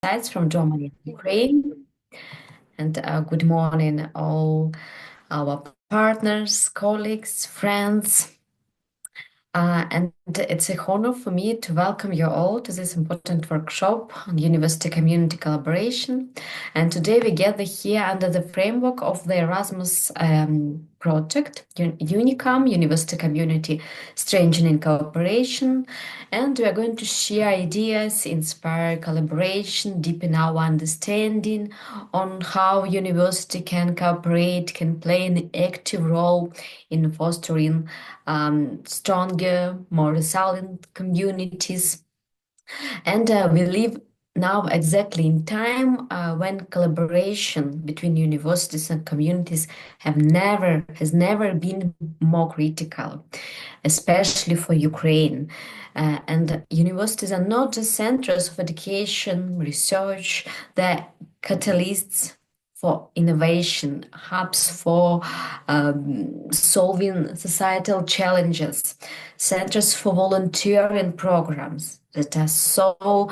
Sites from Germany and Ukraine. And good morning, all our partners, colleagues, friends. And it's a honor for me to welcome you all to this important workshop on university community collaboration. And today we gather here under the framework of the Erasmus project, UNICOM, University Community Strengthening Cooperation. And we are going to share ideas, inspire collaboration, deepen our understanding on how university can cooperate, can play an active role in fostering stronger, more resilient communities. And we live now exactly in time when collaboration between universities and communities has never been more critical, especially for Ukraine. And universities are not just centers of education, research, they're catalysts for innovation, hubs for solving societal challenges, centers for volunteering programs that are so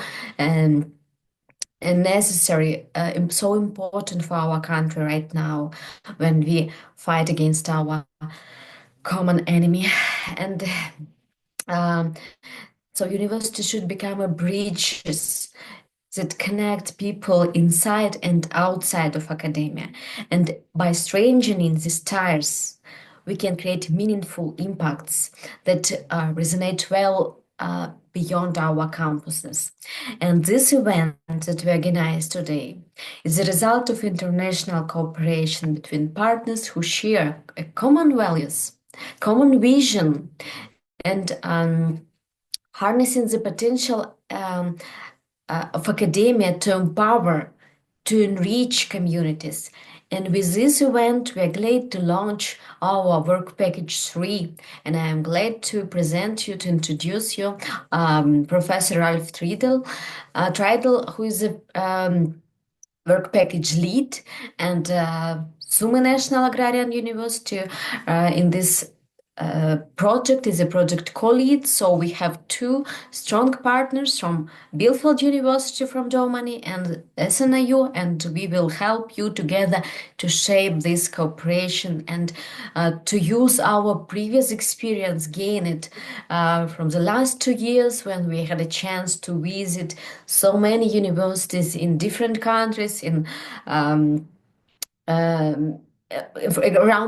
necessary, so important for our country right now when we fight against our common enemy. And so university should become a bridges that connect people inside and outside of academia. And by strengthening these ties, we can create meaningful impacts that resonate well beyond our campuses. And this event that we organize today is a result of international cooperation between partners who share common values, common vision, and harnessing the potential of academia to empower, to enrich communities. And with this event, we are glad to launch our work package 3. And I am glad to present you, to introduce you, Professor Ralph Treidel, who is a work package lead and Sumy National Agrarian University in this project is a project co-lead. So we have two strong partners from Bielefeld University from Germany and SNIU, and we will help you together to shape this cooperation and to use our previous experience, gain it from the last 2 years when we had a chance to visit so many universities in different countries in around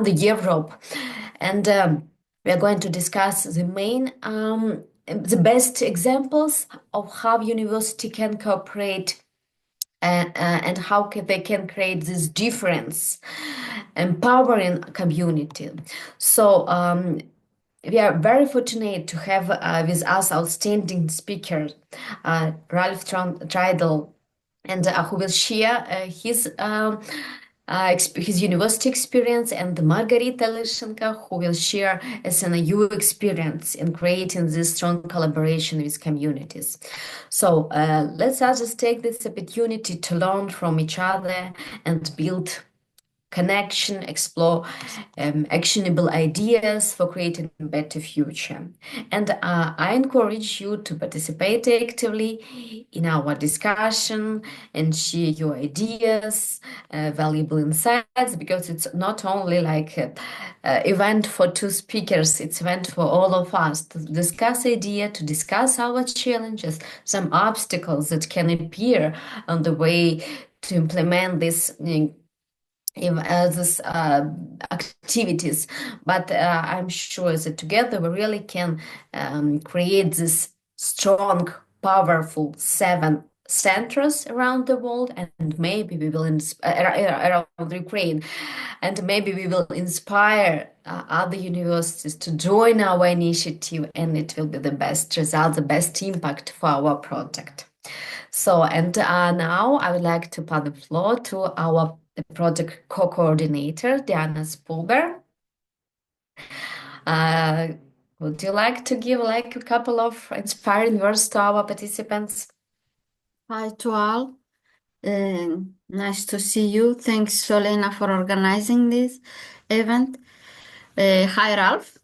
the Europe. And we are going to discuss the best examples of how university can cooperate and how they can create this difference, empowering community. So we are very fortunate to have with us outstanding speaker, Ralph Treidel, and who will share his university experience, and Margarita Lishenko, who will share SNIU experience in creating this strong collaboration with communities. So let's just take this opportunity to learn from each other and build connection, explore actionable ideas for creating a better future. And I encourage you to participate actively in our discussion and share your ideas, valuable insights, because it's not only like an event for two speakers, it's an event for all of us to discuss ideas, to discuss our challenges, some obstacles that can appear on the way to implement this activities, but I'm sure that together we really can create this strong, powerful 7 centers around the world, and maybe we will around Ukraine, and maybe we will inspire other universities to join our initiative, and it will be the best result, the best impact for our project. So, and now I would like to pass the floor to our project co-coordinator, Diana Spulber. Would you like to give like a couple of inspiring words to our participants? Hi to all. Nice to see you. Thanks, Solena, for organizing this event. Hi, Ralph.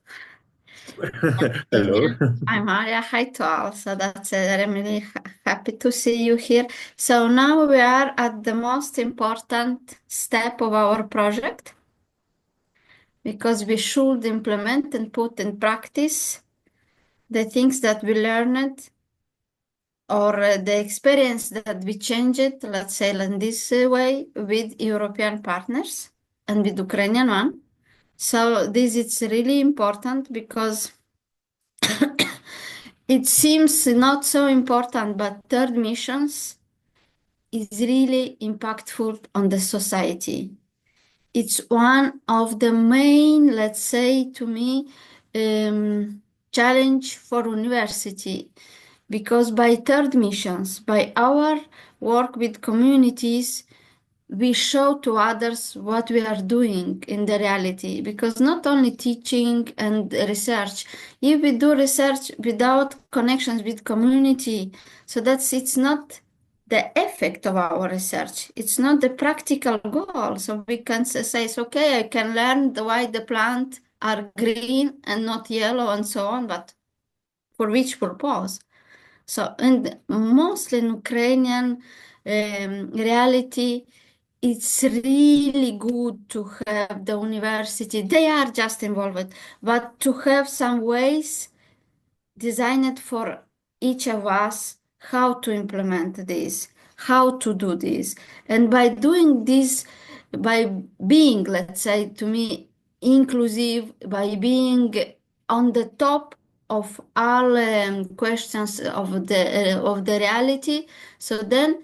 Hello. Hi, Maria. Hi to all. So that's I'm really happy to see you here. So now we are at the most important step of our project because we should implement and put in practice the things that we learned or the experience that we changed, let's say in this way, with European partners and with Ukrainian one. So this is really important because it seems not so important, but third missions is really impactful on the society. It's one of the main, let's say to me, challenge for university, because by third missions, by our work with communities, we show to others what we are doing in the reality, because not only teaching and research, if we do research without connections with community, so that's it's not the effect of our research, it's not the practical goal. So we can say, it's okay, I can learn why the plant are green and not yellow and so on, but for which purpose? So, and mostly in Ukrainian reality, it's really good to have the university. They are just involved, but to have some ways designed for each of us how to implement this, how to do this. And by doing this, by being, let's say, to me, inclusive, by being on the top of all questions of the reality, so then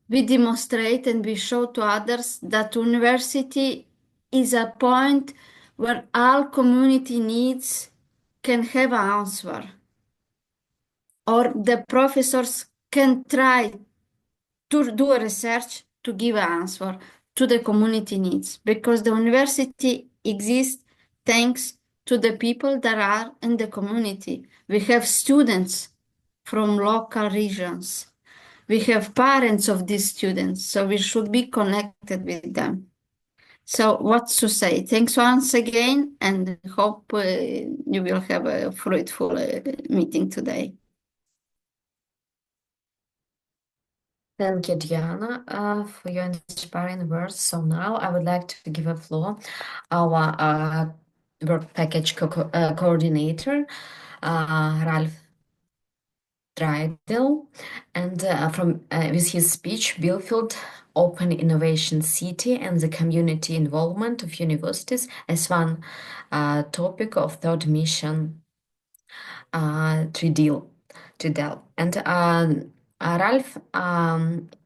we demonstrate and we show to others that university is a point where all community needs can have an answer, or the professors can try to do a research to give an answer to the community needs, because the university exists thanks to the people that are in the community. We have students from local regions. We have parents of these students, so we should be connected with them. So what to say? Thanks once again, and hope you will have a fruitful meeting today. Thank you, Diana, for your inspiring words. So now I would like to give a floor our work package coordinator, Ralph Dreidel, and from with his speech, Bielefeld Open Innovation City and the community involvement of universities as one topic of third mission to deal. And Ralph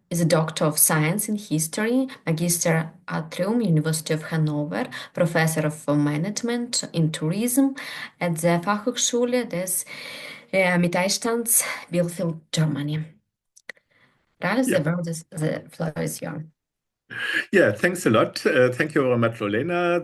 is a Doctor of Science in History, Magister Atrium, University of Hanover, Professor of Management in Tourism at the Fachhochschule des Mittelstands Bielefeld, Germany. Ralph, the floor is yours. Yeah, thanks a lot. Thank you very much, Lorena.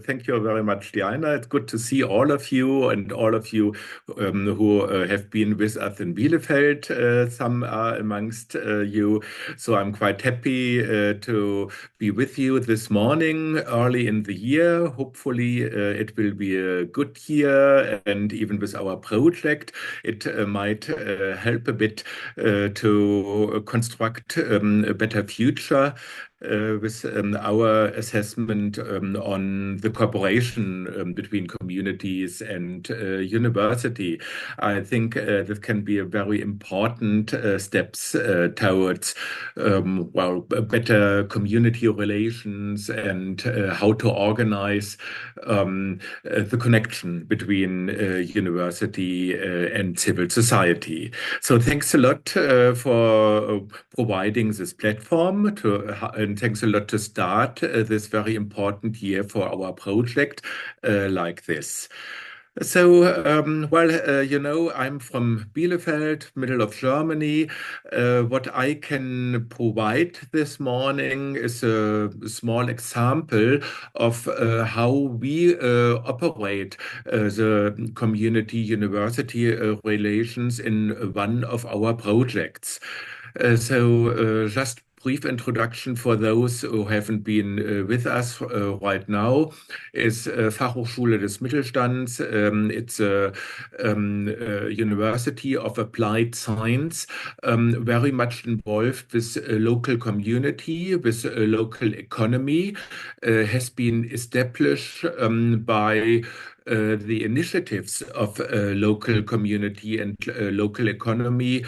Thank you very much, Diana. It's good to see all of you and all of you who have been with us in Bielefeld. Some are amongst you. So I'm quite happy to be with you this morning, early in the year. Hopefully, it will be a good year. And even with our project, it might help a bit to construct a better future. With our assessment on the cooperation between communities and university. I think this can be a very important steps towards better community relations and how to organize the connection between university and civil society. So thanks a lot for providing this platform and thanks a lot to start this very important year for our project like this. So, I'm from Bielefeld, middle of Germany. What I can provide this morning is a small example of how we operate the community-university relations in one of our projects. Just brief introduction for those who haven't been with us right now is Fachhochschule des Mittelstands. It's a University of Applied Science, very much involved with local community, with local economy, has been established by the initiatives of local community and local economy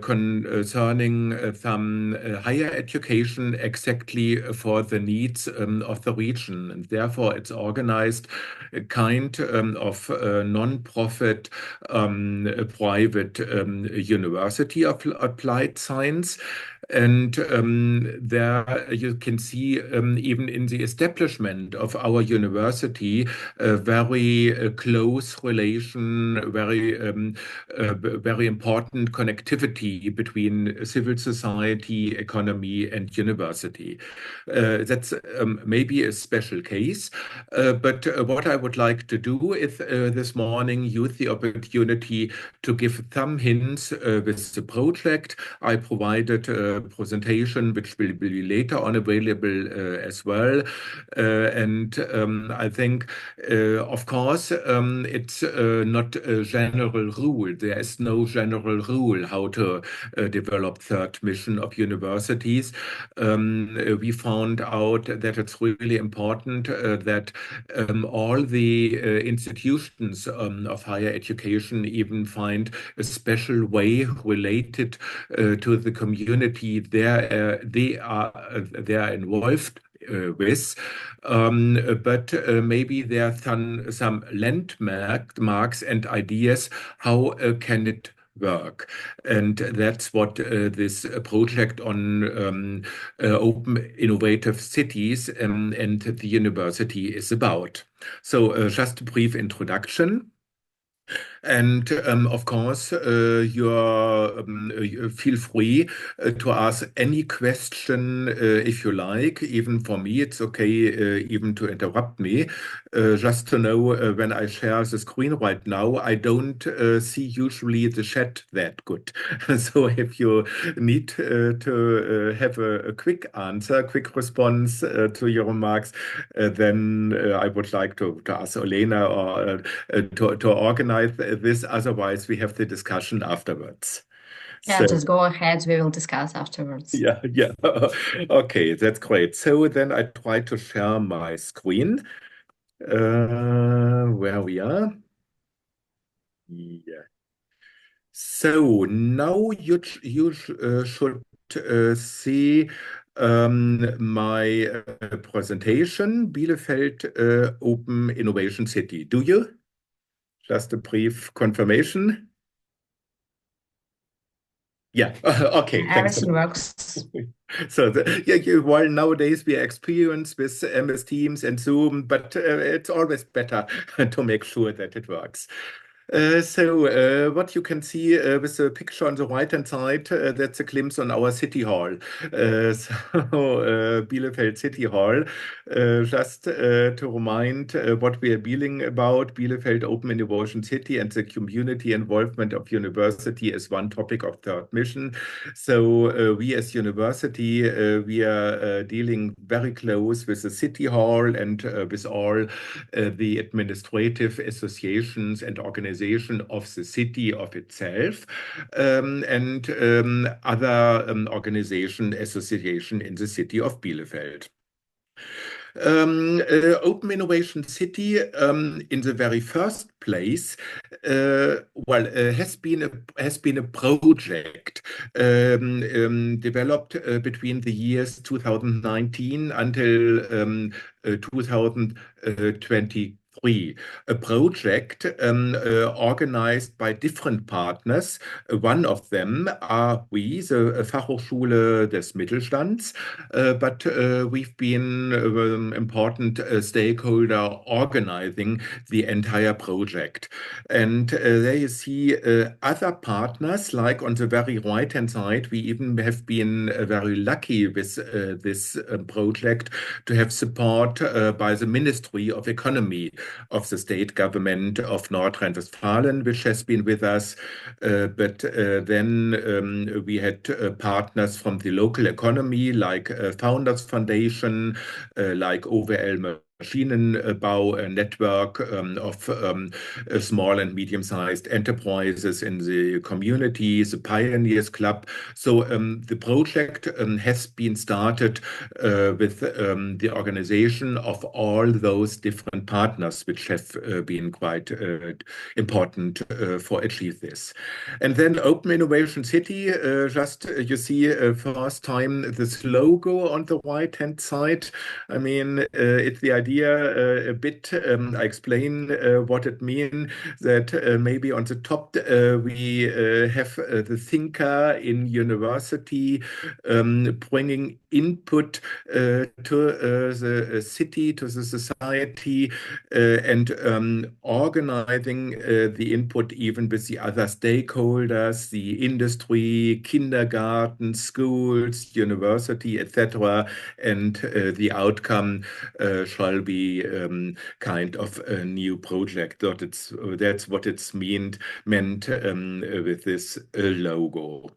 concerning some higher education exactly for the needs of the region. And therefore, it's organized a kind of non-profit private university of applied science. And there you can see, even in the establishment of our university, a very close relation, very important connectivity between civil society, economy, and university. That's maybe a special case, but what I would like to do is this morning use the opportunity to give some hints with the project. I provided a presentation which will be later on available as well. And I think, of course, it's not a general rule. There is no general rule how to develop third mission of universities. We found out that it's really important that all the institutions of higher education even find a special way related to the community they are involved with, but maybe there are some landmarks and ideas how can it work. And that's what this project on open innovative cities and the university is about. So just a brief introduction. And of course, you feel free to ask any question if you like. Even for me, it's okay even to interrupt me. Just to know when I share the screen right now, I don't see usually the chat that good. So if you need to have a quick answer, quick response to your remarks, then I would like to ask Olena or to organize this. Otherwise, we have the discussion afterwards. Yeah, So, just go ahead. We will discuss afterwards. yeah. Okay, that's great. So then I try to share my screen. Where we are. Yeah. So now you should see my presentation, Bielefeld Open Innovation City. Do you? Just a brief confirmation. Yeah, okay, thanks. Everything works. So while nowadays we are experienced with MS Teams and Zoom, but it's always better to make sure that it works. So what you can see with the picture on the right-hand side, that's a glimpse on our City Hall. Bielefeld City Hall. Just to remind what we are dealing about, Bielefeld Open Innovation City and the community involvement of university is one topic of third mission. So we as university, we are dealing very close with the City Hall and with all the administrative associations and organizations of the city of itself, and other organization association in the city of Bielefeld. Open Innovation City, in the very first place, has been a project developed between the years 2019 until 2023. A project organized by different partners. One of them are we, the Fachhochschule des Mittelstands, but we've been important stakeholder organizing the entire project. And there you see other partners, like on the very right-hand side, we even have been very lucky with this project to have support by the Ministry of Economy. of the state government of North Rhine-Westphalia, which has been with us. But then we had partners from the local economy, like Founders Foundation, like OWL Maschinenbau, a network of small and medium-sized enterprises in the community, the Pioneers Club. So the project has been started with the organization of all those different partners, which have been quite important for achieve this. And then Open Innovation City, just you see first time this logo on the right-hand side. I mean, it's the idea a bit, I explain what it means, that maybe on the top we have the thinker in university bringing input to the city, to the society, and organizing the input even with the other stakeholders, the industry, kindergarten, schools, university, etc. And the outcome shall be kind of a new project. That's what it's meant with this logo.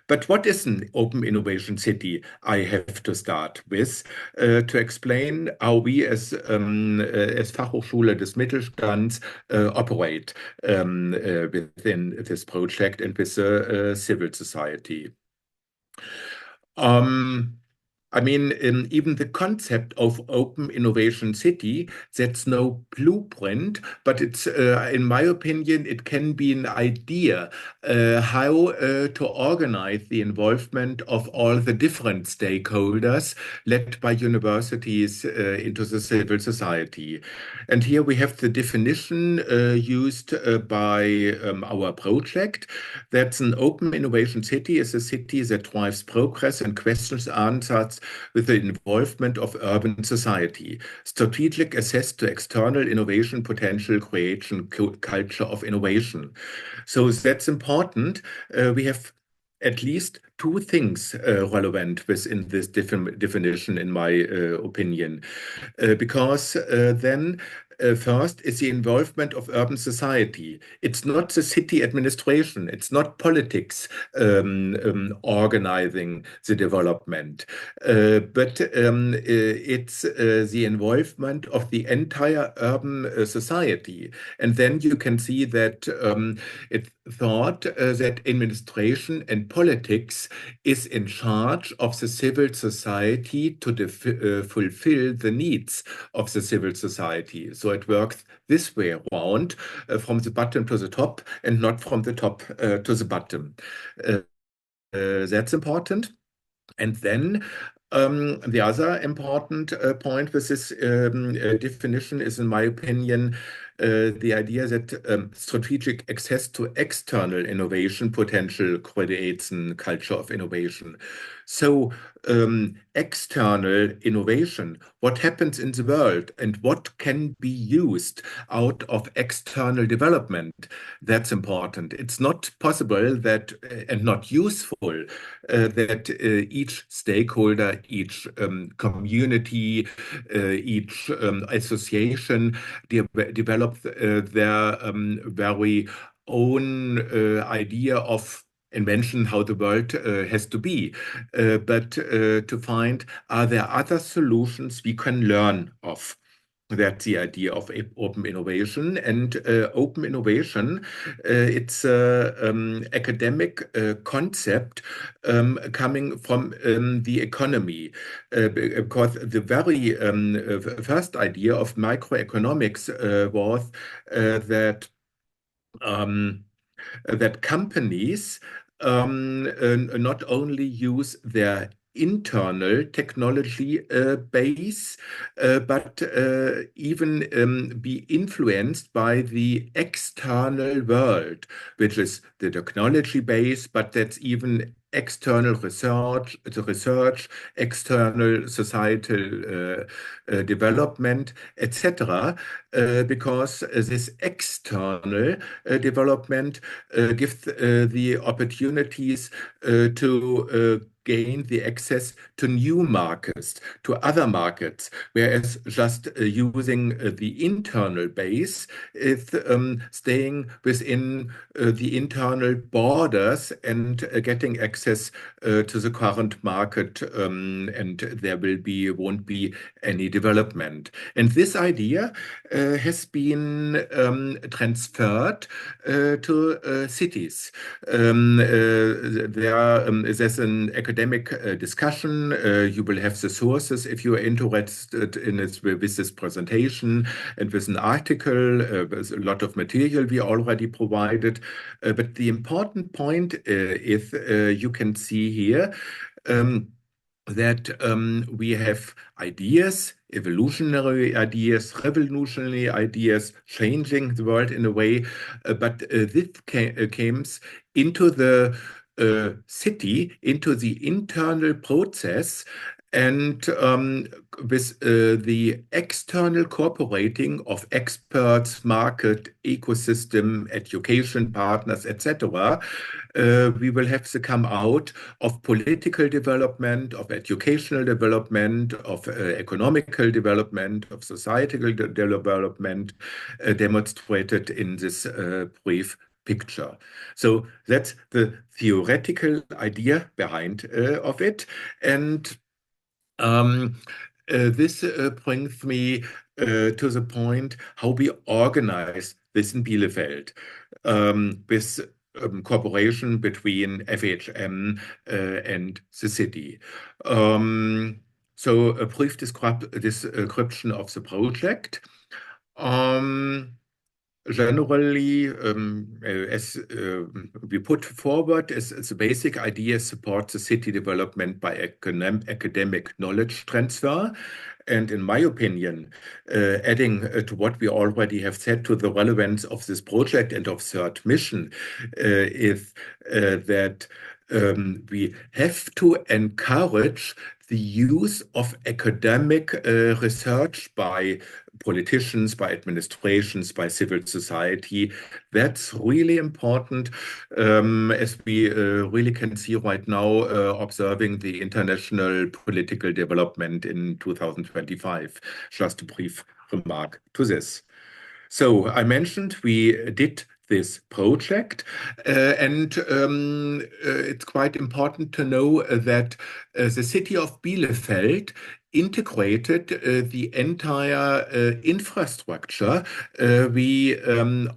But what is an Open Innovation City? I have to start with to explain how we as Fachhochschule des Mittelstands operate within this project and with civil society. I mean, even the concept of Open Innovation City, that's no blueprint, but it's, in my opinion, it can be an idea how to organize the involvement of all the different stakeholders led by universities into the civil society. And here we have the definition used by our project. That's an Open Innovation City is a city that drives progress and questions answers with the involvement of urban society, strategic access to external innovation potential, creation culture of innovation. So that's important. We have at least two things relevant within this definition, in my opinion, because then first is the involvement of urban society. It's not the city administration, it's not politics organizing the development, but it's the involvement of the entire urban society. And then you can see that it's thought that administration and politics is in charge of the civil society to fulfill the needs of the civil society. So it works this way around, from the bottom to the top, and not from the top to the bottom. That's important. And then the other important point with this definition is, in my opinion, the idea that strategic access to external innovation potential creates a culture of innovation. So external innovation, what happens in the world and what can be used out of external development, that's important. It's not possible that, and not useful, that each stakeholder, each community, each association develop their very own idea of invention, how the world has to be, but to find, are there other solutions we can learn of? That's the idea of open innovation. And open innovation, it's an academic concept coming from the economy, because the very first idea of microeconomics was that that companies not only use their internal technology base, but even be influenced by the external world, which is the technology base, but that's even external research, external societal development, etc. because this external development gives the opportunities to gain the access to new markets, to other markets, whereas just using the internal base is staying within the internal borders and getting access to the current market, and there won't be any development. And this idea has been transferred to cities. There's an academic discussion. You will have the sources if you are interested in it with this presentation and with an article, with a lot of material we already provided. But the important point is you can see here that we have ideas, evolutionary ideas, revolutionary ideas, changing the world in a way, but this came into the city, into the internal process, and with the external cooperating of experts, market, ecosystem, education partners, etc., we will have to come out of political development, of educational development, of economical development, of societal development, demonstrated in this brief picture. So that's the theoretical idea behind of it, and this brings me to the point how we organize this in Bielefeld with cooperation between FHM and the city. So a brief description of the project. Generally, as we put forward, as the basic idea support the city development by academic knowledge transfer. And in my opinion, adding to what we already have said to the relevance of this project and of third mission is that we have to encourage the use of academic research by politicians, by administrations, by civil society. That's really important, as we really can see right now, observing the international political development in 2025. Just a brief remark to this. So I mentioned we did this project, and it's quite important to know that the city of Bielefeld integrated the entire infrastructure we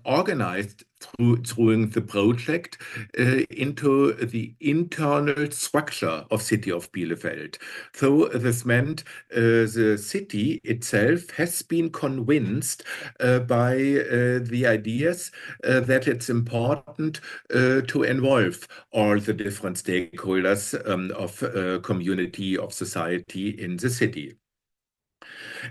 organized through the project into the internal structure of city of Bielefeld. So this meant the city itself has been convinced by the ideas that it's important to involve all the different stakeholders of community, of society in the city.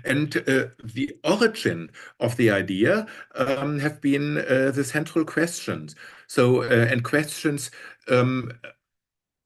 And the origin of the idea have been the central questions. So, and questions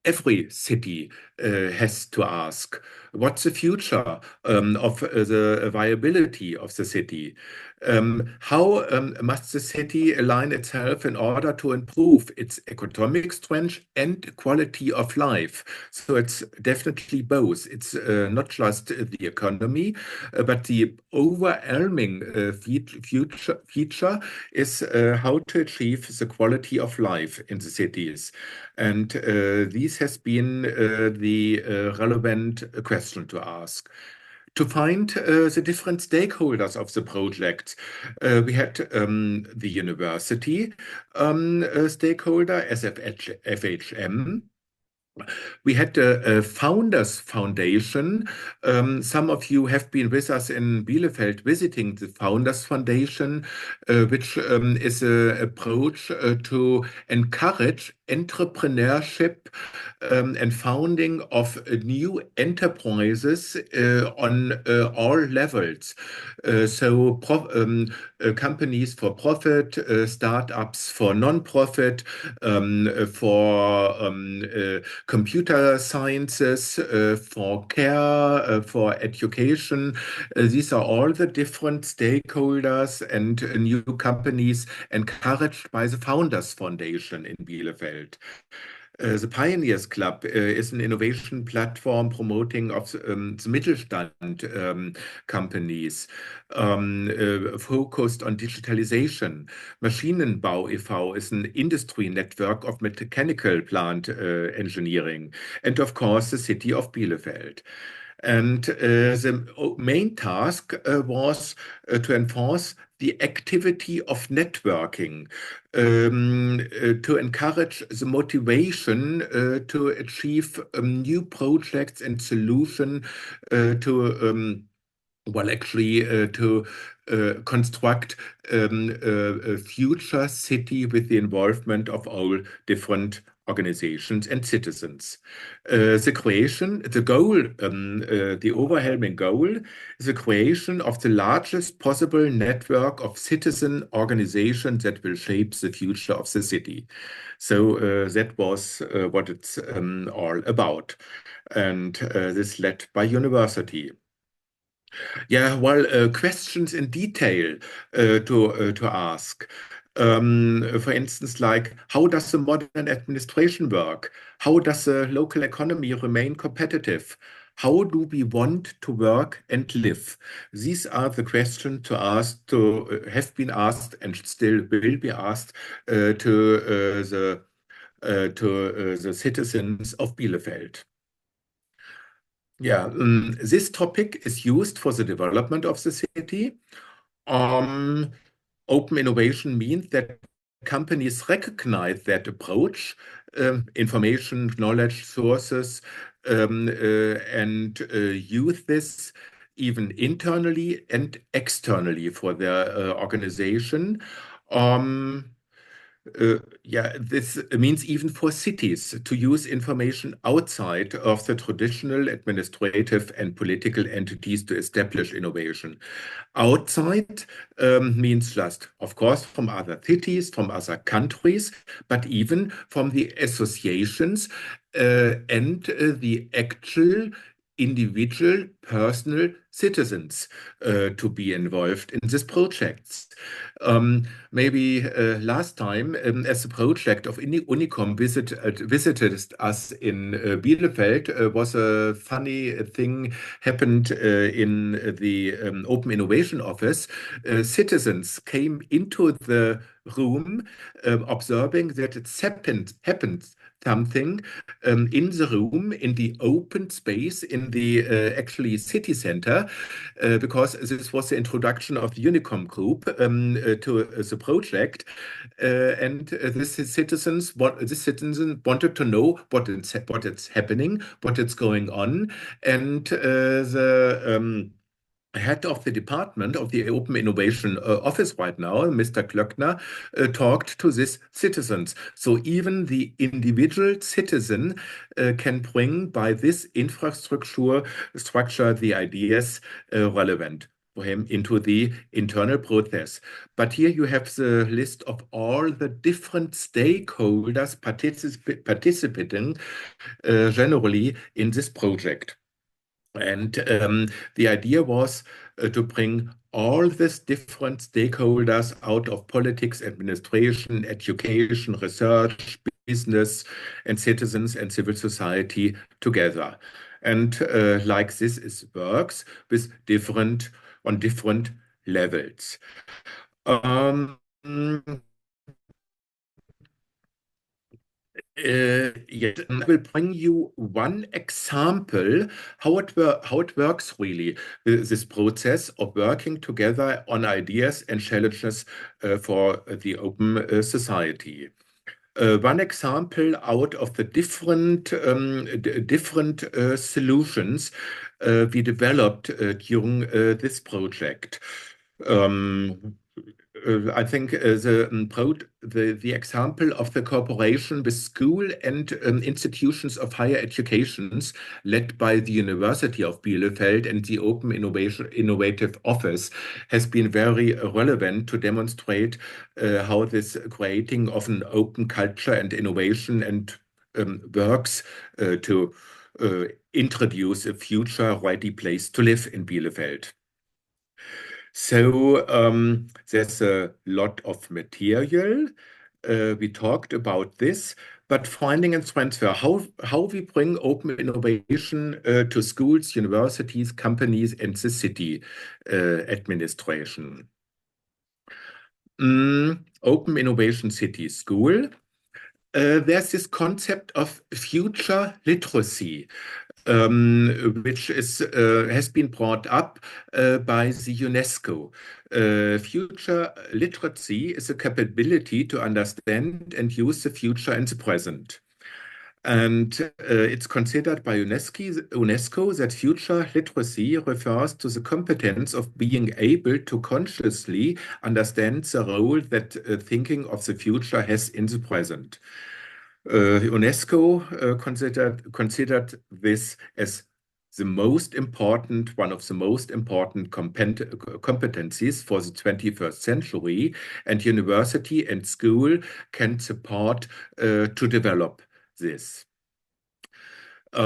every city has to ask. What's the future of the viability of the city? How must the city align itself in order to improve its economic strength and quality of life? So it's definitely both. It's not just the economy, but the overwhelming feature is how to achieve the quality of life in the cities. And this has been the relevant question to ask. To find the different stakeholders of the project, we had the university stakeholder, FHM. We had the Founders Foundation. Some of you have been with us in Bielefeld visiting the Founders Foundation, which is an approach to encourage entrepreneurship and founding of new enterprises on all levels. So companies for profit, startups for non-profit, for computer sciences, for care, for education. These are all the different stakeholders and new companies encouraged by the Founders Foundation in Bielefeld. The Pioneers Club is an innovation platform promoting of the Mittelstand companies focused on digitalization. Maschinenbau e.V. is an industry network of mechanical plant engineering. And of course, the city of Bielefeld. And the main task was to enforce the activity of networking, to encourage the motivation to achieve new projects and solutions to construct a future city with the involvement of all different organizations and citizens. The overwhelming goal is the creation of the largest possible network of citizen organizations that will shape the future of the city. So that was what it's all about. And this led by university. Yeah, well, questions in detail to ask. For instance, like, how does the modern administration work? How does the local economy remain competitive? How do we want to work and live? These are the questions have been asked and still will be asked to the citizens of Bielefeld. Yeah, this topic is used for the development of the city. Open innovation means that companies recognize that approach, information, knowledge sources, and use this even internally and externally for their organization. This means even for cities to use information outside of the traditional administrative and political entities to establish innovation. Outside means just, of course, from other cities, from other countries, but even from the associations and the actual individual personal citizens to be involved in these projects. Maybe last time, as the project of Unicom visited us in Bielefeld, was a funny thing happened in the Open Innovation Office. Citizens came into the room observing that it happened something in the room, in the open space, in the actually city center, because this was the introduction of the Unicom group to the project, and this citizen wanted to know what is happening, what is going on, and the head of the department of the Open Innovation Office right now, Mr. Klöckner, talked to these citizens. So even the individual citizen can bring by this infrastructure the ideas relevant for him into the internal process. But here you have the list of all the different stakeholders participating generally in this project. And the idea was to bring all these different stakeholders out of politics, administration, education, research, business, and citizens and civil society together. And like this works with on different levels. Yes, I will bring you one example how it works really, this process of working together on ideas and challenges for the open society. One example out of the different solutions we developed during this project. I think the example of the cooperation with school and institutions of higher educations led by the University of Bielefeld and the Open Innovative Office has been very relevant to demonstrate how this creating of an open culture and innovation and works to introduce a future-ready place to live in Bielefeld. So there's a lot of material. We talked about this, but finding and transfer, how we bring open innovation to schools, universities, companies, and the city administration. Open Innovation City School. There's this concept of future literacy, which has been brought up by the UNESCO. Future literacy is a capability to understand and use the future and the present. And it's considered by UNESCO that future literacy refers to the competence of being able to consciously understand the role that thinking of the future has in the present. UNESCO considered this as the most important, one of the most important competencies for the 21st century, and university and school can support to develop this. But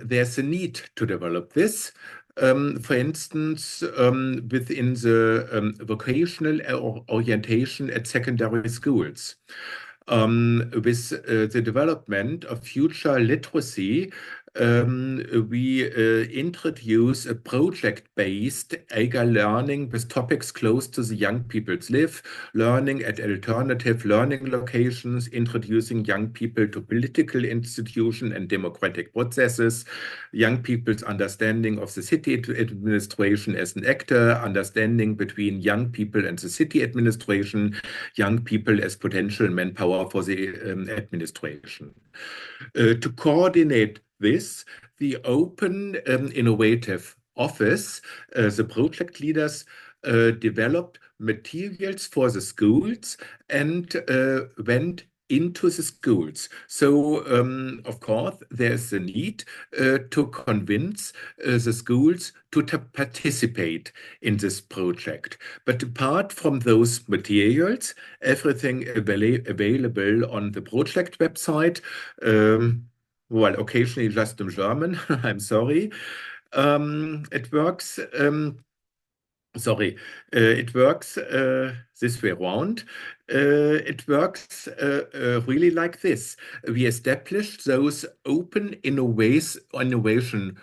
there's a need to develop this. For instance, within the vocational orientation at secondary schools. With the development of future literacy, we introduce a project-based eager learning with topics close to the young people's live, learning at alternative learning locations, introducing young people to political institutions and democratic processes, young people's understanding of the city administration as an actor, understanding between young people and the city administration, young people as potential manpower for the administration. To coordinate this, the Open Innovative Office, the project leaders developed materials for the schools and went into the schools. So, of course, there's a need to convince the schools to participate in this project. But apart from those materials, everything available on the project website, well, occasionally just in German, I'm sorry. It works, it works this way around. It works really like this. We established those open innovation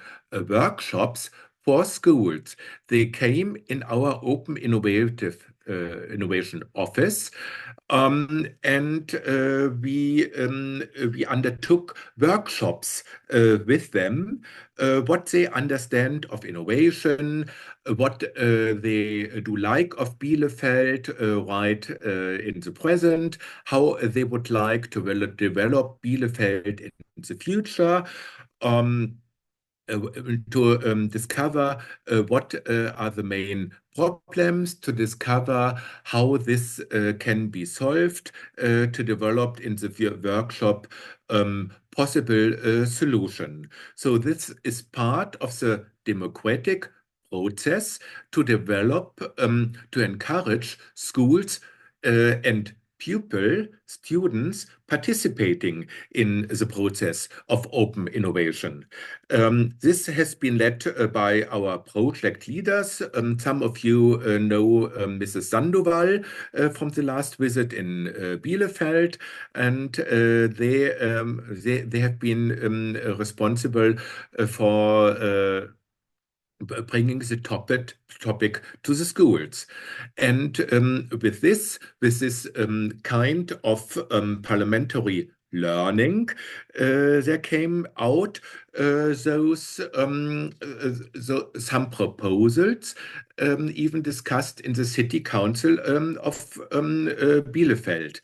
workshops for schools. They came in our Open Innovation Office. And we undertook workshops with them, what they understand of innovation, what they do like of Bielefeld right in the present, how they would like to develop Bielefeld in the future. To discover what are the main problems, to discover how this can be solved, to develop in the workshop possible solution. So this is part of the democratic process to develop, to encourage schools and students participating in the process of open innovation. This has been led by our project leaders. Some of you know Mrs. Sandoval from the last visit in Bielefeld, and they have been responsible for bringing the topic to the schools. And with this kind of parliamentary learning, there came out some proposals even discussed in the City Council of Bielefeld.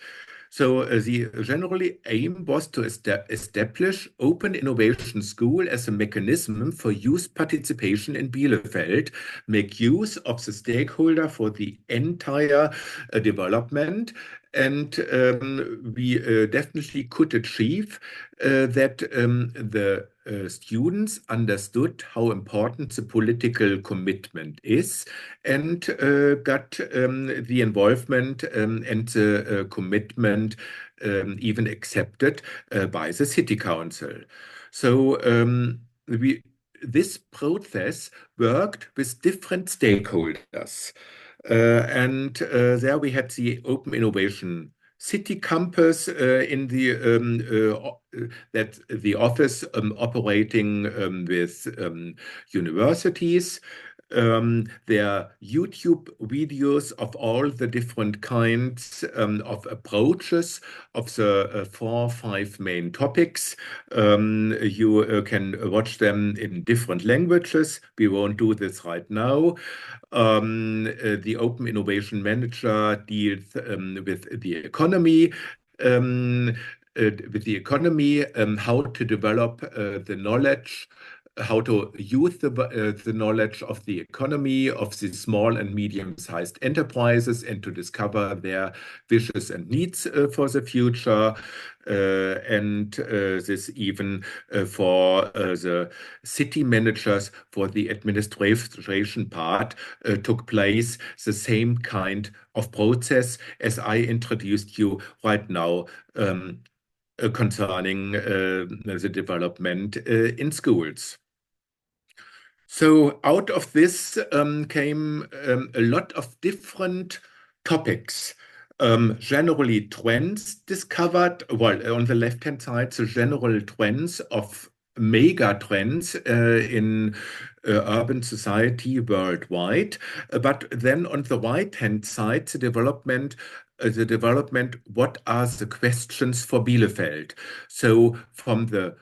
So the generally aim was to establish Open Innovation School as a mechanism for youth participation in Bielefeld, make use of the stakeholder for the entire development, and we definitely could achieve that the students understood how important the political commitment is and got the involvement and the commitment even accepted by the city council. So this process worked with different stakeholders. And there we had the Open Innovation City Campus in the office operating with universities. There are YouTube videos of all the different kinds of approaches of the 4 or 5 main topics. You can watch them in different languages. We won't do this right now. The Open Innovation Manager deals with the economy. How to develop the knowledge, how to use the knowledge of the economy, of the small and medium-sized enterprises, and to discover their wishes and needs for the future. And this even for the city managers for the administration part took place the same kind of process as I introduced you right now concerning the development in schools. So out of this came a lot of different topics. Generally trends discovered, well, on the left-hand side, the general trends of mega trends in urban society worldwide. But then on the right-hand side, the development, what are the questions for Bielefeld? So from the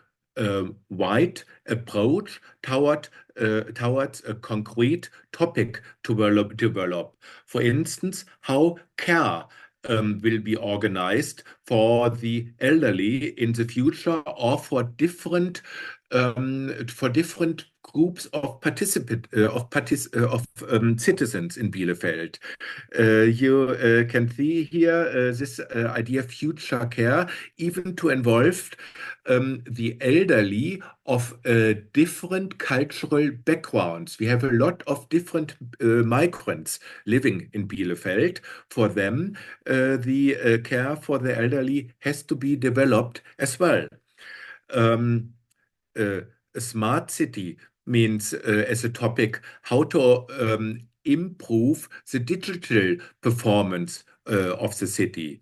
wide approach towards a concrete topic to develop. For instance, how care will be organized for the elderly in the future, or for different groups of citizens in Bielefeld. You can see here this idea of future care, even to involve the elderly of different cultural backgrounds. We have a lot of different migrants living in Bielefeld. For them, the care for the elderly has to be developed as well. A smart city means, as a topic, how to improve the digital performance of the city.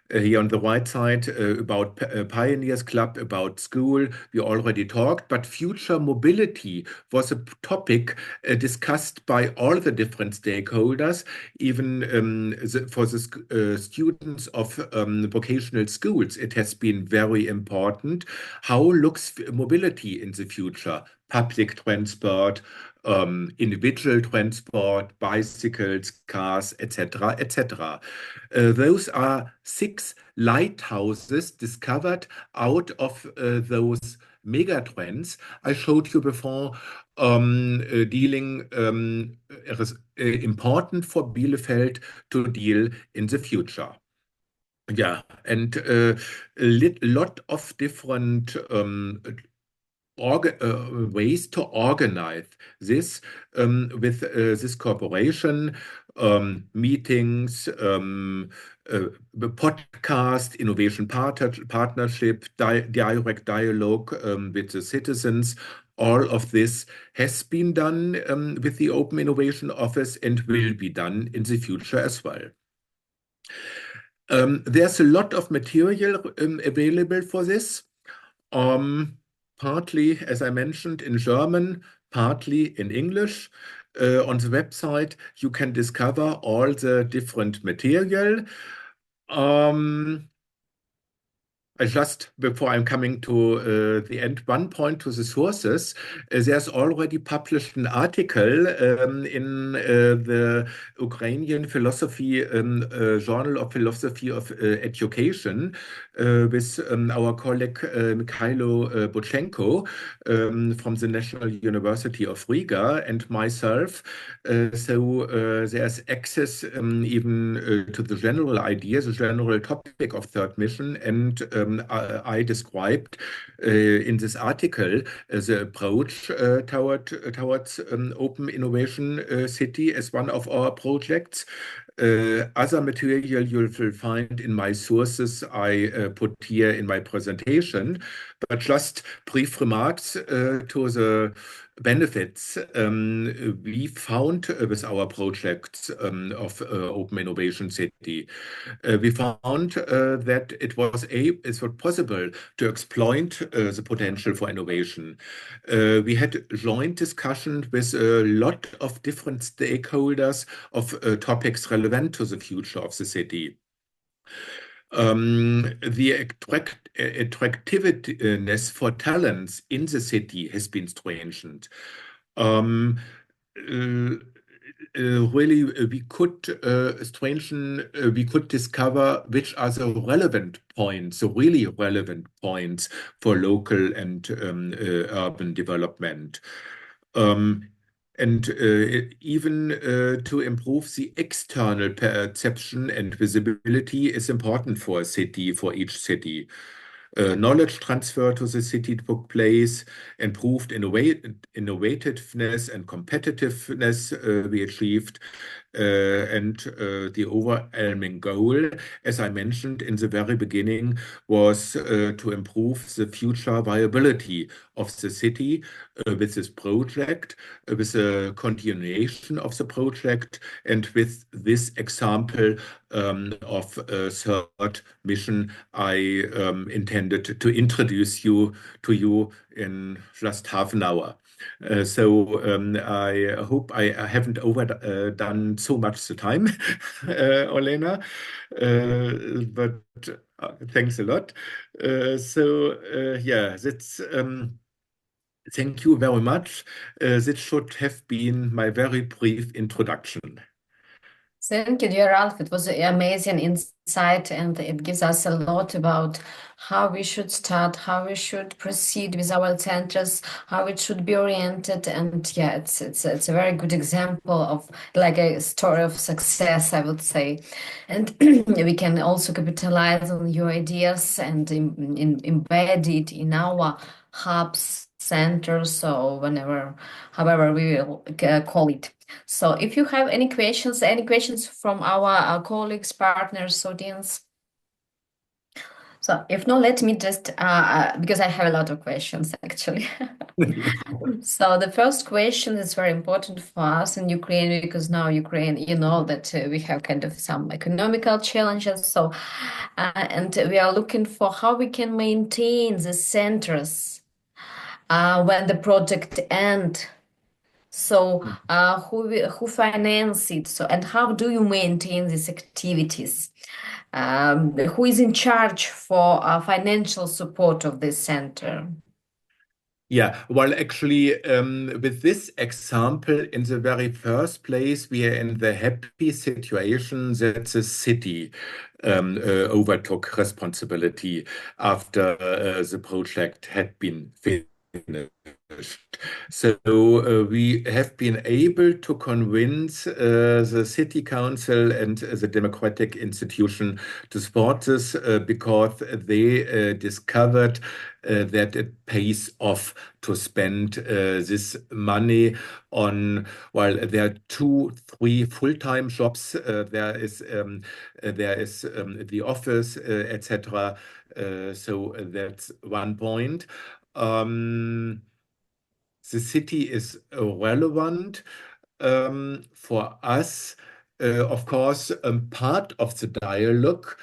Here on the right side, about Pioneers Club, about school, we already talked, but future mobility was a topic discussed by all the different stakeholders, even for the students of vocational schools. It has been very important. How looks mobility in the future? Public transport, individual transport, bicycles, cars, etc., etc. Those are 6 lighthouses discovered out of those megatrends I showed you before, dealing important for Bielefeld to deal in the future. Yeah, and a lot of different ways to organize this with this cooperation, meetings, podcast, innovation partnership, direct dialogue with the citizens. All of this has been done with the Open Innovation Office and will be done in the future as well. There's a lot of material available for this. Partly, as I mentioned, in German, partly in English. On the website, you can discover all the different material. Just before I'm coming to the end, one point to the sources. There's already published an article in the Ukrainian Philosophy Journal of Philosophy of Education with our colleague Mikhailo Bochenko from the National University of Riga and myself. So there's access even to the general idea, the general topic of third mission. And I described in this article the approach towards Open Innovation City as one of our projects. Other material you will find in my sources I put here in my presentation, but just brief remarks to the benefits we found with our projects of Open Innovation City. We found that it was possible to exploit the potential for innovation. We had joint discussion with a lot of different stakeholders of topics relevant to the future of the city. The attractiveness for talents in the city has been strengthened. Really, we could we could discover which are the relevant points, the really relevant points for local and urban development. And even to improve the external perception and visibility is important for a city, for each city. Knowledge transfer to the city took place, improved innovativeness and competitiveness we achieved, and the overwhelming goal, as I mentioned in the very beginning, was to improve the future viability of the city with this project, with the continuation of the project, and with this example of third mission I intended to introduce to you in just half an hour. So I hope I haven't overdone so much the time, Olena, but thanks a lot. Yeah, that's thank you very much. This should have been my very brief introduction. Thank you, dear Ralph. It was an amazing insight, and it gives us a lot about how we should start, how we should proceed with our centers, how it should be oriented. And yeah, it's a very good example of like a story of success, I would say. And we can also capitalize on your ideas and embed it in our hubs, centers, so however we will call it. So if you have any questions from our colleagues, partners, audience. So if not, let me just, because I have a lot of questions actually. So the first question is very important for us in Ukraine, because now Ukraine, you know that we have kind of some economical challenges. So, and we are looking for how we can maintain the centers when the project ends. So who finance it? So, and how do you maintain these activities? Who is in charge for financial support of this center? Yeah, well, actually, with this example, in the very first place, we are in the happy situation that the city overtook responsibility after the project had been finished. So we have been able to convince the city council and the democratic institution to support this because they discovered that it pays off to spend this money on, while there are 2-3 full-time jobs, there is the office, etc. So that's one point. The city is relevant for us. Of course, part of the dialogue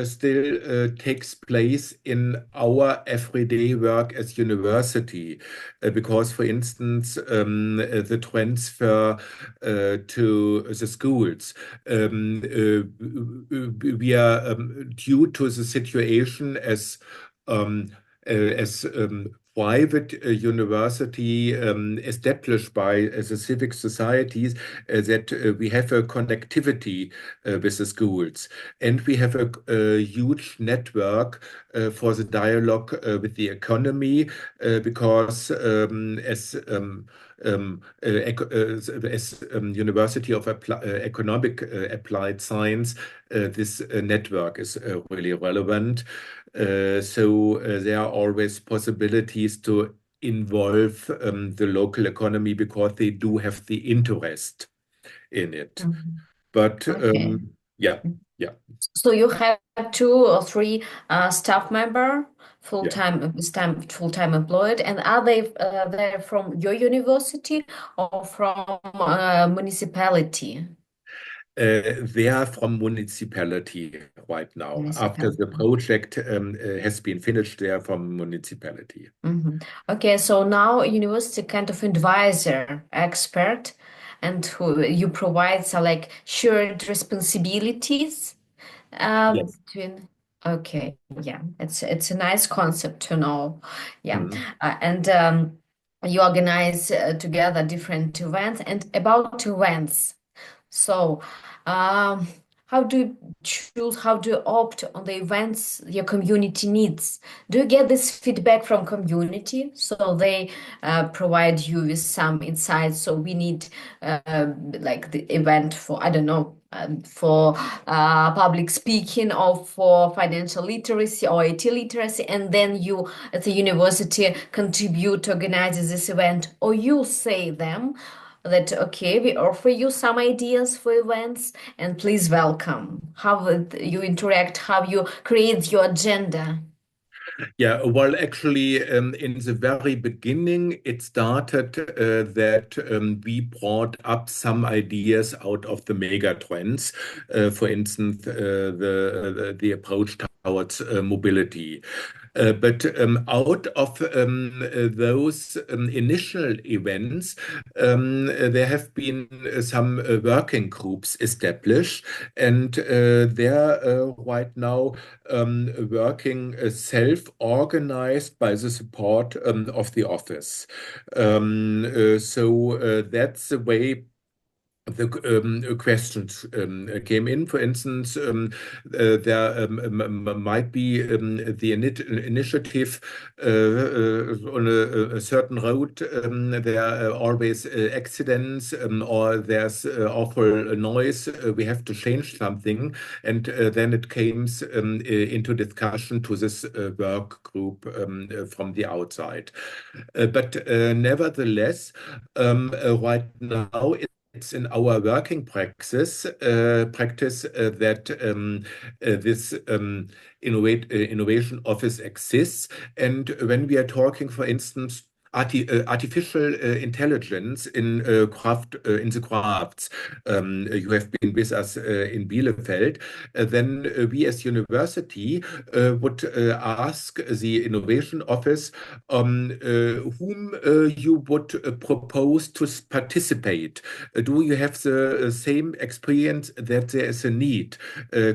still takes place in our everyday work as university, because, for instance, the transfer to the schools, we are due to the situation as private university established by the civic societies that we have a connectivity with the schools, and we have a huge network for the dialogue with the economy because as University of Economic Applied Science, this network is really relevant. So there are always possibilities to involve the local economy because they do have the interest in it. But Okay. yeah. So you have 2 or 3 staff member, Yeah. full-time employed, and are they they're from your university or from municipality? They are from municipality right now. After the project has been finished, they are from municipality. Okay, so now university kind of advisor, expert, and who you provide some like shared responsibilities Yes. between. Okay, yeah, it's a nice concept to know. Yeah, Mhm. and you organize together different events. And about events, so how do you choose, how do you opt on the events your community needs? Do you get this feedback from community? So they provide you with some insights. So we need like the event for, I don't know, for public speaking or for financial literacy or IT literacy, and then you at the university contribute to organize this event, or you say them that okay, we offer you some ideas for events and please welcome. How would you interact, how you create your agenda? Yeah, well, actually, in the very beginning, it started that we brought up some ideas out of the mega trends. For instance, the approach towards mobility. But out of those initial events, there have been some working groups established, and they're right now working self-organized by the support of the office. So that's the way the questions came in. For instance, there might be the initiative on a certain road. There are always accidents, or there's awful noise. We have to change something, and then it came into discussion to this work group from the outside. But nevertheless, right now, it's in our working practice that this innovation office exists. And when we are talking, for instance, artificial intelligence in the crafts, you have been with us in Bielefeld, then we as university would ask the innovation office whom you would propose to participate. Do you have the same experience that there is a need?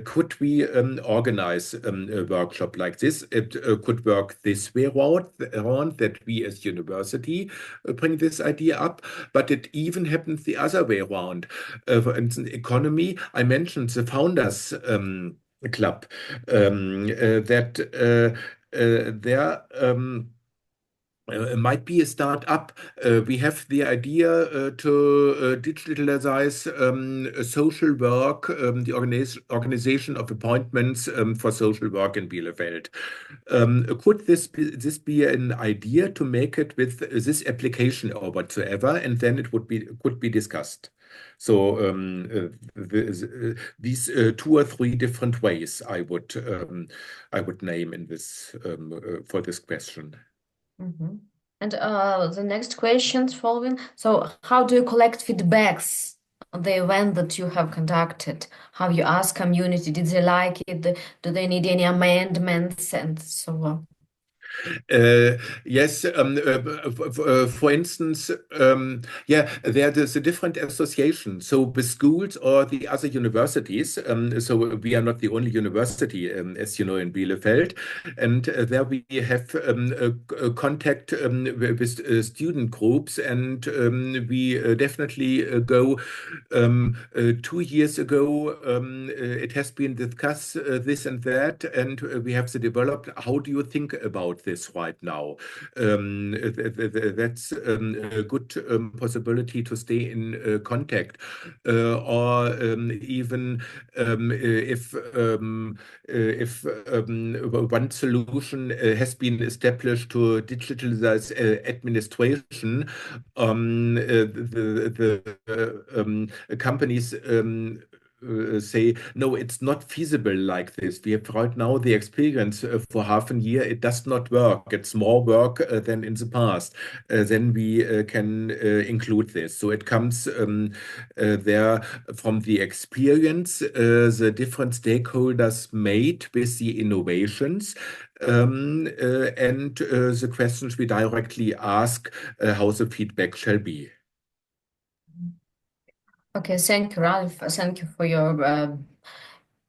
Could we organize a workshop like this? It could work this way around that we as university bring this idea up, but it even happens the other way around. For instance, economy, I mentioned the Founders Club, that there might be a startup. We have the idea to digitalize social work, the organization of appointments for social work in Bielefeld. Could this be an idea to make it with this application or whatsoever, and then it could be discussed. So these 2 or 3 different ways I would name in this for this question. And the next questions following. So how do you collect feedbacks on the event that you have conducted? How you ask community, did they like it? Do they need any amendments and so on? Yes, for instance, yeah, there's a different association. So with schools or the other universities, so we are not the only university, as you know, in Bielefeld, and there we have a contact with student groups, and we definitely go. 2 years ago, it has been discussed this and that, and we have developed. How do you think about this right now? That's a good possibility to stay in contact, or even if one solution has been established to digitalize administration, the companies say, no, it's not feasible like this. We have right now the experience for half a year. It does not work. It's more work than in the past. Then we can include this. So it comes there from the experience the different stakeholders made with the innovations. And the questions we directly ask how the feedback shall be. Okay, thank you, Ralph. Thank you for your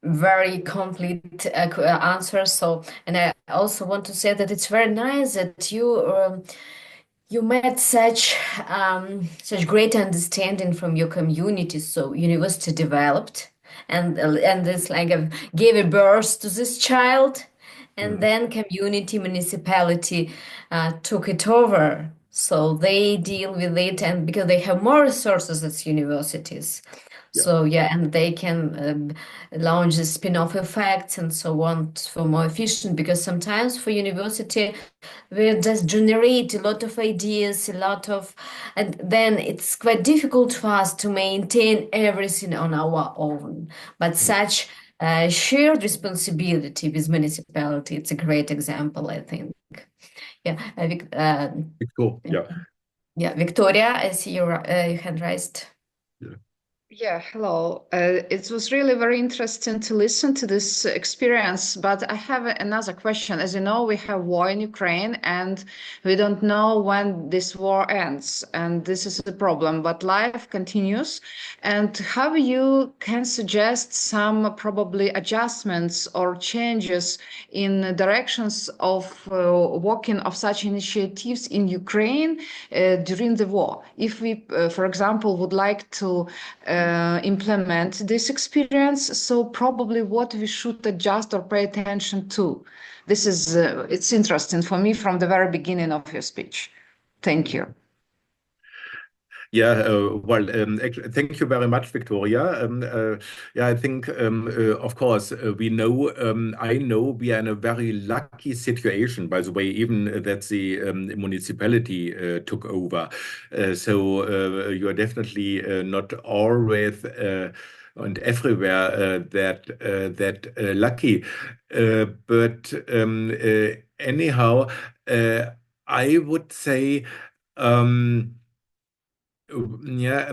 very complete answer. So, and I also want to say that it's very nice that you met such great understanding from your community. So, university developed, and it's like gave a birth to this child, and then community, municipality took it over. So they deal with it, and because they have more resources as universities. So yeah, and they can launch the spin-off effects and so on for more efficient, because sometimes for university we just generate a lot of ideas, and then it's quite difficult for us to maintain everything on our own. But such shared responsibility with municipality, it's a great example, I think. Yeah, Cool. Yeah. yeah, Victoria, I see your hand raised. Yeah, hello. It was really very interesting to listen to this experience, but I have another question. As you know, we have war in Ukraine, and we don't know when this war ends, and this is the problem, but life continues. And how you can suggest some probably adjustments or changes in directions of working of such initiatives in Ukraine during the war? If we, for example, would like to implement this experience, so probably what we should adjust or pay attention to. This is it's interesting for me from the very beginning of your speech. Thank you. Yeah, well, thank you very much, Victoria. Yeah, I think, of course, we know, I know we are in a very lucky situation, by the way, even that the municipality took over. So you are definitely not always and everywhere that lucky. But anyhow, I would say, yeah,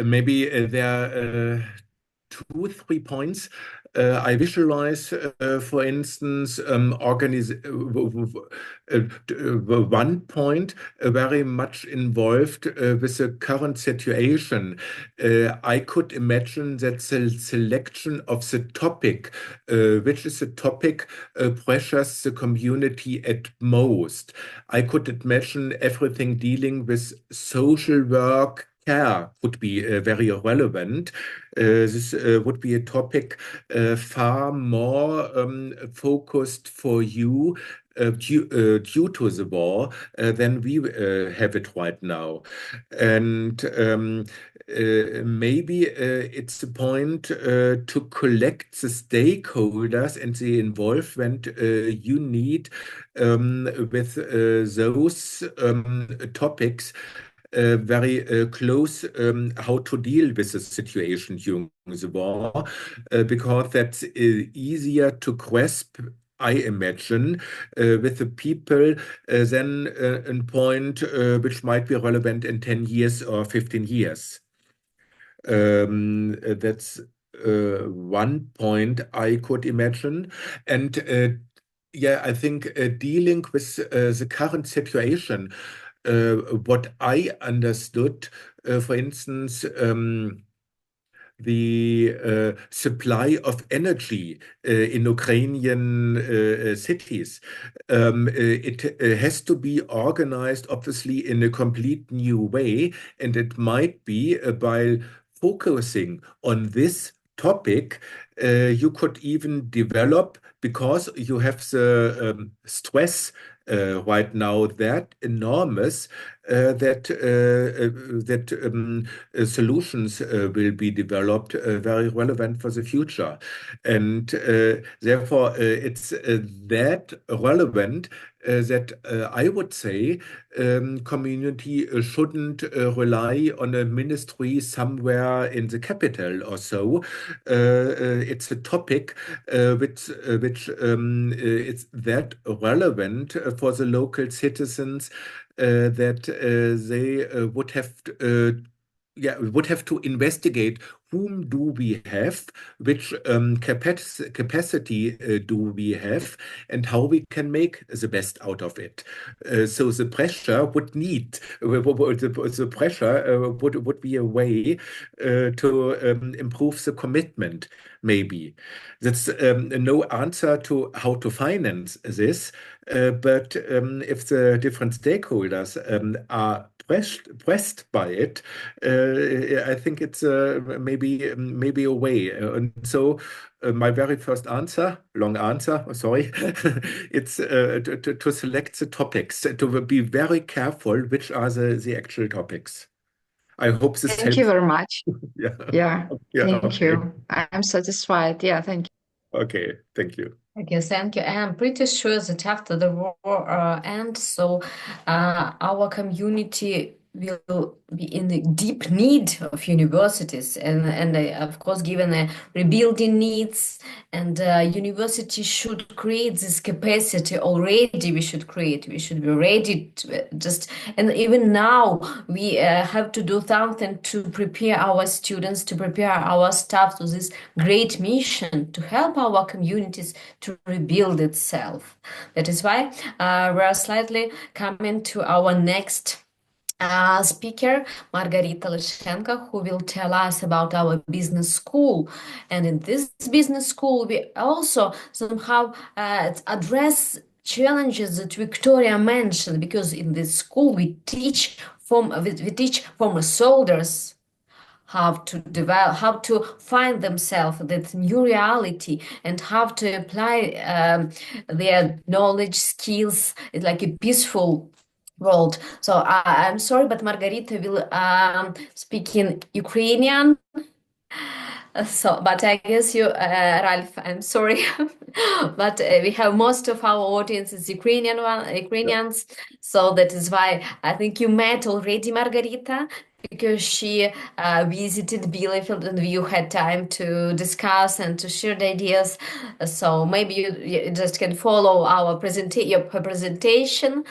maybe there are 2-3 points I visualize, for instance, one point very much involved with the current situation. I could imagine that the selection of the topic, which is the topic, pressures the community at most. I could imagine everything dealing with social work, care would be very relevant. This would be a topic far more focused for you due to the war than we have it right now. And maybe it's a point to collect the stakeholders and the involvement you need with those topics very close how to deal with the situation during the war, because that's easier to grasp, I imagine, with the people than a point which might be relevant in 10 years or 15 years. That's one point I could imagine. And yeah, I think dealing with the current situation, what I understood, for instance, the supply of energy in Ukrainian cities. It has to be organized, obviously, in a complete new way, and it might be by focusing on this topic, you could even develop, because you have the stress right now that enormous, that solutions will be developed very relevant for the future. And therefore, it's that relevant that I would say community shouldn't rely on a ministry somewhere in the capital or so. It's a topic which it's that relevant for the local citizens that they would have to investigate whom do we have, which capacity do we have, and how we can make the best out of it. So the pressure would be a way to improve the commitment, maybe. That's no answer to how to finance this, but if the different stakeholders are pressed by it, I think it's maybe a way. And so my very first answer, long answer, sorry, it's to select the topics, to be very careful which are the actual topics. I hope this Thank you helps. very much. Yeah. Yeah, Yeah, thank okay. you. I'm satisfied. Yeah, thank you. Okay, thank you. Okay, thank you. I'm pretty sure that after the war ends, so our community will be in the deep need of universities, and of course, given the rebuilding needs, and university should create this capacity already. We should be ready to just, and even now we have to do something to prepare our students, to prepare our staff to this great mission to help our communities to rebuild itself. That is why we are slightly coming to our next speaker, Margarita Lishenko, who will tell us about our business school. And in this business school, we also somehow address challenges that Victoria mentioned, because in this school we teach former soldiers how to develop, how to find themselves, that new reality, and how to apply their knowledge, skills, like a peaceful world. So I'm sorry, but Margarita will speak in Ukrainian. So, but I guess you, Ralph, I'm sorry, but we have most of our audience is Ukrainians, so that is why I think you met already Margarita, because she visited Bielefeld and you had time to discuss and to share the ideas. So maybe you just can follow our your presentation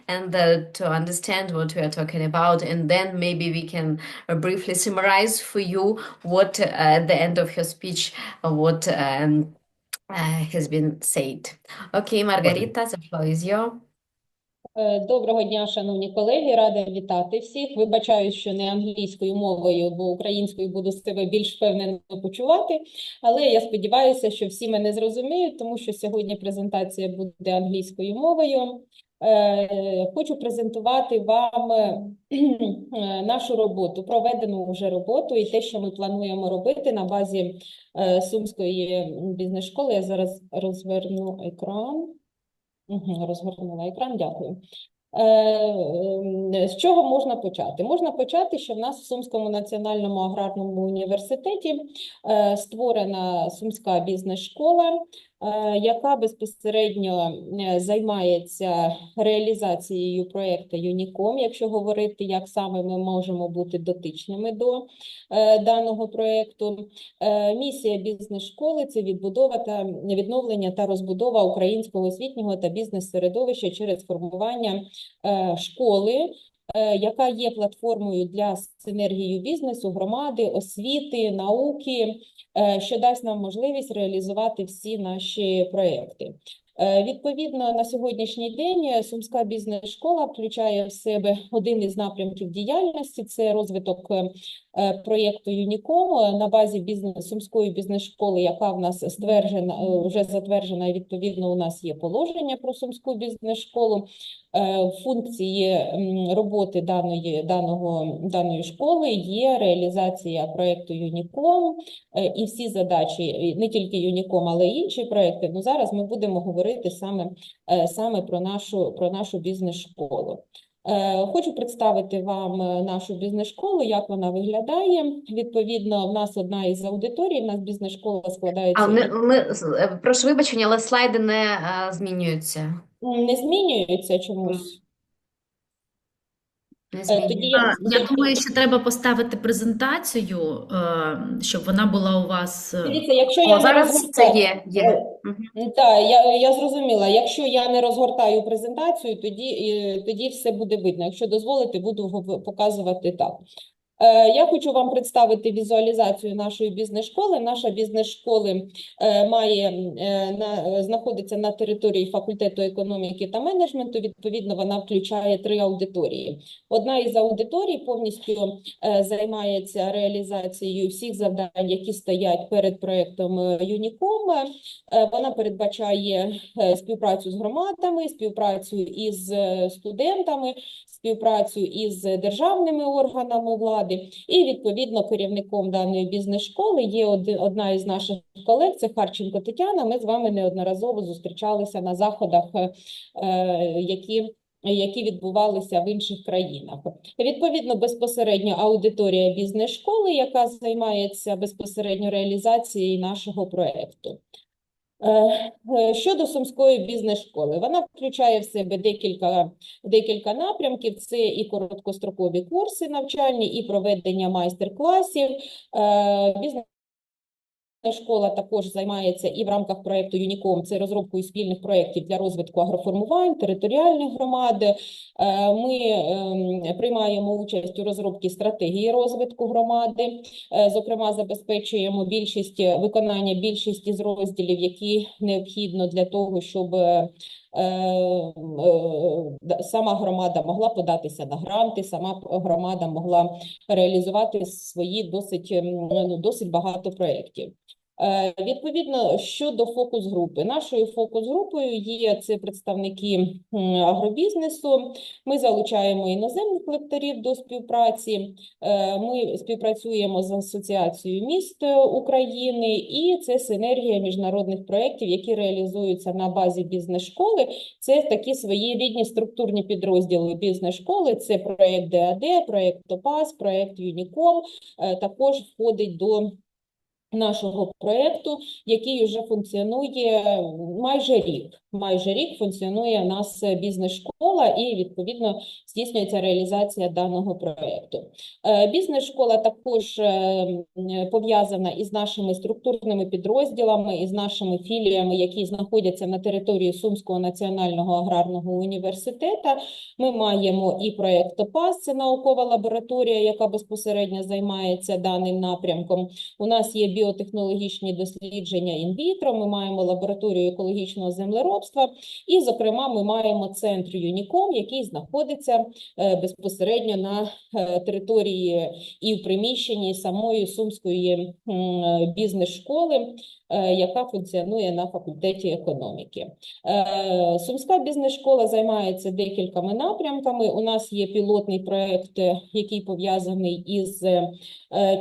and to understand what we are talking about, and then maybe we can briefly summarize for you what at the end of your speech what has been said. Okay, Margarita, the floor is yours. Доброго дня, шановні колеги, рада вітати всіх. Вибачаю, що не англійською мовою, бо українською буду себе більш впевнено почувати, але я сподіваюся, що всі мене зрозуміють, тому що сьогодні презентація буде англійською мовою. Хочу презентувати вам нашу роботу, проведену вже роботу і те, що ми плануємо робити на базі Сумської бізнес-школи. Я зараз розверну екран. Розгорнула екран, дякую. З чого можна почати? Можна почати, що в нас в Сумському національному аграрному університеті створена Сумська бізнес-школа, яка безпосередньо займається реалізацією проєкту Юніком, якщо говорити, як саме ми можемо бути дотичними до даного проєкту. Місія бізнес-школи – це відновлення та розбудова українського освітнього та бізнес-середовища через формування школи яка є платформою для синергії бізнесу, громади, освіти, науки, що дасть нам можливість реалізувати всі наші проекти. Відповідно, на сьогоднішній день Сумська бізнес-школа включає в себе один із напрямків діяльності – це розвиток проєкту Юніком на базі Сумської бізнес-школи, яка в нас вже затверджена, і відповідно у нас є положення про Сумську бізнес-школу. Функції роботи даної школи є реалізація проєкту Юніком і всі задачі, не тільки Юніком, але й інші проєкти. Ну, зараз ми будемо говорити саме про нашу бізнес-школу. Хочу представити вам нашу бізнес-школу, як вона виглядає. Відповідно, в нас одна із аудиторій, в нас бізнес-школа складається... Прошу вибачення, але слайди не змінюються. Не змінюються чомусь? Тоді Я думаю, що треба поставити презентацію, щоб вона була у вас... Дивіться, якщо я зараз це є. Так, я зрозуміла. Якщо я не розгортаю презентацію, тоді все буде видно. Якщо дозволите, буду показувати так. Я хочу вам представити візуалізацію нашої бізнес-школи. Наша бізнес-школа знаходиться на території факультету економіки та менеджменту. Відповідно, вона включає 3 аудиторії. Одна із аудиторій повністю займається реалізацією всіх завдань, які стоять перед проєктом Юніком. Вона передбачає співпрацю з громадами, співпрацю із студентами, співпрацю із державними органами влади. І, відповідно, керівником даної бізнес-школи є одна із наших колег, це Харченко Тетяна. Ми з вами неодноразово зустрічалися на заходах, які відбувалися в інших країнах. Відповідно, безпосередньо аудиторія бізнес-школи, яка займається безпосередньо реалізацією нашого проєкту. Щодо Сумської бізнес-школи, вона включає в себе декілька напрямків. Це і короткострокові курси навчальні, і проведення майстер-класів. Бізнес-школа також займається і в рамках проєкту Юніком, це розробкою спільних проєктів для розвитку агроформувань, територіальних громад. Ми приймаємо участь у розробці стратегії розвитку громади, зокрема забезпечуємо виконання більшості з розділів, які необхідно для того, щоб сама громада могла податися на гранти, сама громада могла реалізувати свої досить багато проєктів. Відповідно, щодо фокус-групи. Нашою фокус-групою є це представники агробізнесу. Ми залучаємо іноземних лекторів до співпраці. Ми співпрацюємо з Асоціацією міст України, і це синергія міжнародних проєктів, які реалізуються на базі бізнес-школи. Це такі свої рідні структурні підрозділи бізнес-школи. Це проєкт ДАД, проєкт ТОПАЗ, проєкт Юніком. Також входить до нашого проєкту, який вже функціонує майже рік функціонує у нас бізнес-школа, і, відповідно, здійснюється реалізація даного проєкту. Бізнес-школа також пов'язана із нашими структурними підрозділами, із нашими філіями, які знаходяться на території Сумського національного аграрного університету. Ми маємо і проєкт ТОПАЗ, це наукова лабораторія, яка безпосередньо займається даним напрямком. У нас є біотехнологічні дослідження інвітро, ми маємо лабораторію екологічного землеробства, і, зокрема, ми маємо центр Юніком, який знаходиться безпосередньо на території і в приміщенні самої Сумської бізнес-школи, яка функціонує на факультеті економіки. Сумська бізнес-школа займається декількома напрямками. У нас є пілотний проєкт, який пов'язаний із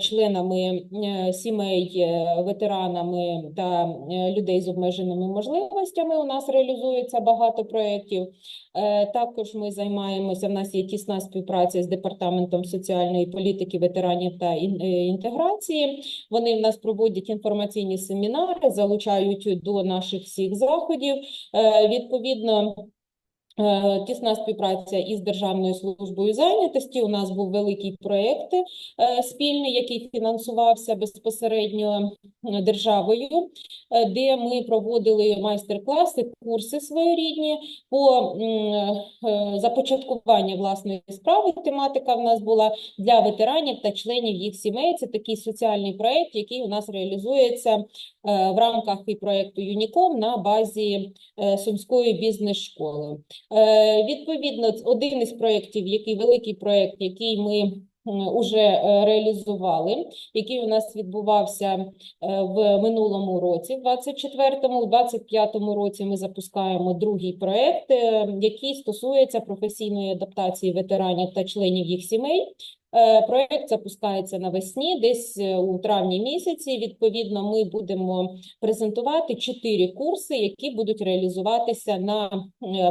членами сімей, ветеранами та людей з обмеженими можливостями. У нас реалізується багато проєктів. Також ми займаємося, в нас є тісна співпраця з Департаментом соціальної політики, ветеранів та інтеграції. Вони в нас проводять інформаційні семінари, залучають до наших всіх заходів. Відповідно, Тісна співпраця із Державною службою зайнятості. У нас був великий проєкт спільний, який фінансувався безпосередньо державою, де ми проводили майстер-класи, курси своєрідні по започаткуванню власної справи. Тематика в нас була для ветеранів та членів їх сімей. Це такий соціальний проєкт, який у нас реалізується в рамках і проєкту Юніком на базі Сумської бізнес-школи. Відповідно, один із проєктів, великий проєкт, який ми уже реалізували, який у нас відбувався в минулому році, в 24-му, у 25-му році ми запускаємо другий проєкт, який стосується професійної адаптації ветеранів та членів їх сімей. Проєкт запускається навесні, десь у травні місяці. Відповідно, ми будемо презентувати 4 курси, які будуть реалізуватися на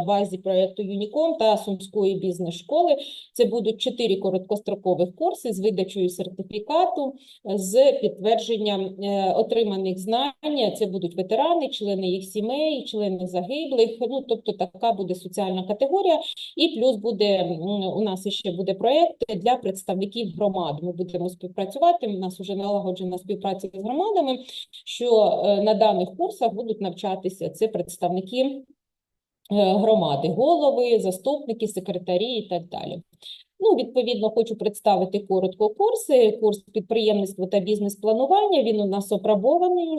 базі проєкту Юніком та Сумської бізнес-школи. Це будуть 4 короткострокових курси з видачею сертифікату, з підтвердженням отриманих знань. Це будуть ветерани, члени їх сімей, члени загиблих. Ну, тобто така буде соціальна категорія. І плюс у нас ще буде проєкт для представників громад. Ми будемо співпрацювати, у нас вже налагоджена співпраця з громадами, що на даних курсах будуть навчатися це представники громади, голови, заступники, секретарі і так далі. Ну, відповідно, хочу представити коротко курси. Курс підприємництва та бізнес-планування, він у нас опробований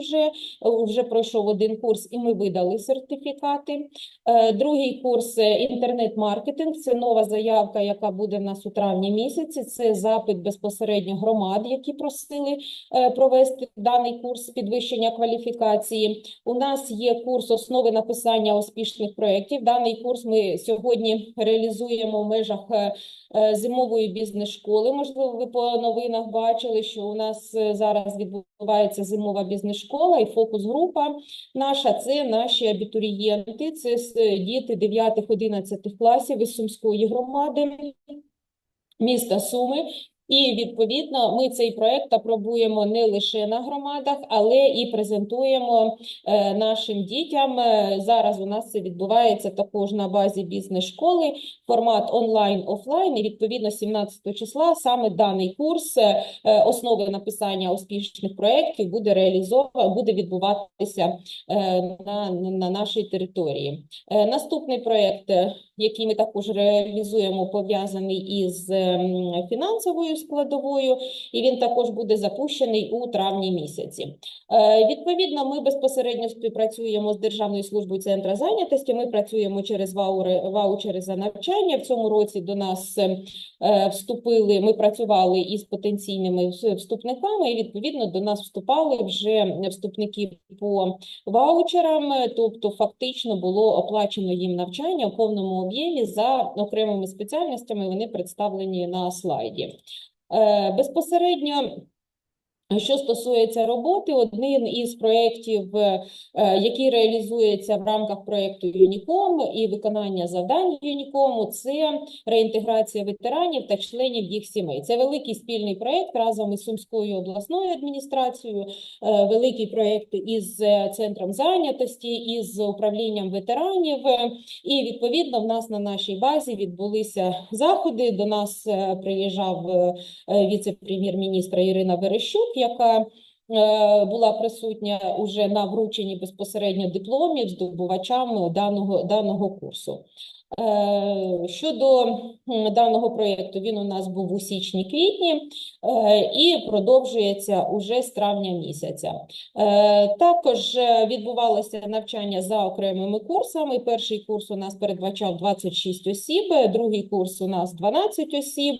вже пройшов один курс і ми видали сертифікати. Другий курс інтернет-маркетинг, це нова заявка, яка буде в нас у травні місяці. Це запит безпосередньо громад, які просили провести даний курс підвищення кваліфікації. У нас є курс основи написання успішних проєктів. Даний курс ми сьогодні реалізуємо в межах зимової бізнес-школи. Можливо, ви по новинах бачили, що у нас зараз відбувається зимова бізнес-школа і фокус-група наша – це наші абітурієнти, це діти 9-11 класів із Сумської громади, міста Суми. І, відповідно, ми цей проєкт апробуємо не лише на громадах, але і презентуємо нашим дітям. Зараз у нас це відбувається також на базі бізнес-школи, формат онлайн-офлайн, і, відповідно, 17 числа саме даний курс «Основи написання успішних проєктів» буде відбуватися на нашій території. Наступний проєкт, який ми також реалізуємо, пов'язаний із фінансовою складовою, і він також буде запущений у травні місяці. Відповідно, ми безпосередньо співпрацюємо з Державною службою центру зайнятості, ми працюємо через ваучери за навчання. В цьому році до нас ми працювали із потенційними вступниками, і, відповідно, до нас вступали вже вступники по ваучерам, тобто фактично було оплачено їм навчання в повному об'ємі за окремими спеціальностями, вони представлені на слайді. Безпосередньо, що стосується роботи, один із проєктів, який реалізується в рамках проєкту Юніком і виконання завдань Юнікому, це реінтеграція ветеранів та членів їх сімей. Це великий спільний проєкт разом із Сумською обласною адміністрацією, великий проєкт із центром зайнятості, із управлінням ветеранів. І, відповідно, в нас на нашій базі відбулися заходи. До нас приїжджав віце-прем'єр-міністр Ірина Верещук, яка була присутня уже на врученні безпосередньо дипломів здобувачам даного курсу. Щодо даного проєкту, він у нас був у січні-квітні і продовжується уже з травня місяця. Також відбувалося навчання за окремими курсами. Перший курс у нас передбачав 26 осіб, другий курс у нас 12 осіб.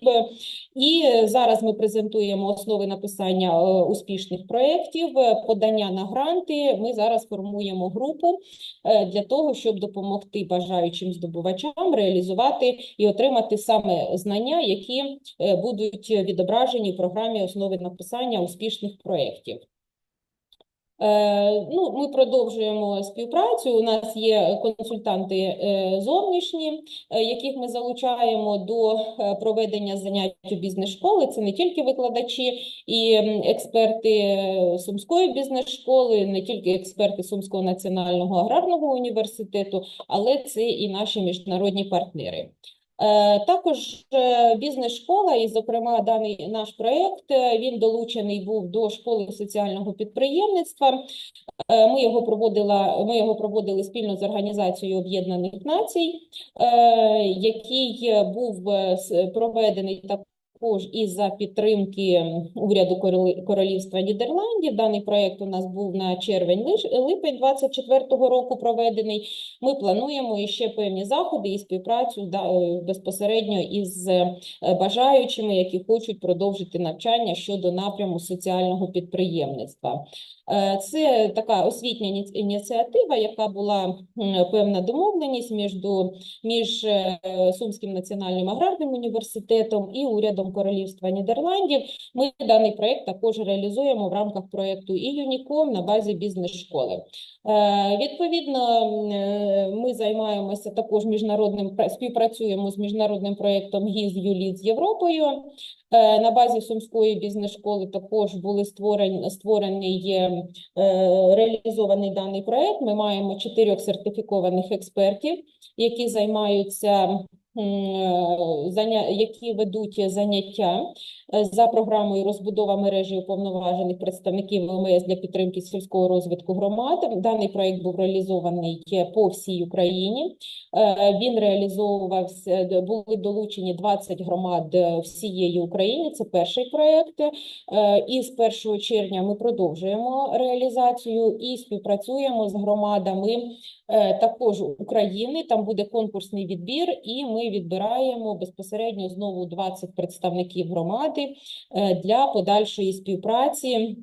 І зараз ми презентуємо основи написання успішних проєктів, подання на гранти. Ми зараз формуємо групу для того, щоб допомогти бажаючим здобувачам реалізувати і отримати саме знання, які будуть відображені в програмі основи написання успішних проєктів. Ми продовжуємо співпрацю. У нас є консультанти зовнішні, яких ми залучаємо до проведення занять у бізнес-школи. Це не тільки викладачі і експерти Сумської бізнес-школи, не тільки експерти Сумського національного аграрного університету, але це і наші міжнародні партнери. Також бізнес-школа, і, зокрема, даний наш проєкт, він долучений був до школи соціального підприємництва. Ми його проводили спільно з Організацією Об'єднаних Націй, який був проведений також і за підтримки уряду Королівства Нідерландів. Даний проєкт у нас був на червень-липень 2024 року проведений. Ми плануємо іще певні заходи і співпрацю безпосередньо із бажаючими, які хочуть продовжити навчання щодо напряму соціального підприємництва. Це така освітня ініціатива, яка була певна домовленість між Сумським національним аграрним університетом і урядом Королівства Нідерландів. Ми даний проєкт також реалізуємо в рамках проєкту і Юніком на базі бізнес-школи. Відповідно, ми займаємося також співпрацюємо з міжнародним проєктом ГІЗ-ЮЛІТ з Європою. На базі Сумської бізнес-школи також були реалізований даний проєкт. Ми маємо 4 сертифікованих експертів, які які ведуть заняття за програмою «Розбудова мережі уповноважених представників ВМС для підтримки сільського розвитку громад». Даний проєкт був реалізований по всій Україні. Він реалізовувався, були долучені 20 громад всієї України. Це перший проєкт. І з 1 червня ми продовжуємо реалізацію і співпрацюємо з громадами також України. Там буде конкурсний відбір, і ми відбираємо безпосередньо знову 20 представників громади для подальшої співпраці,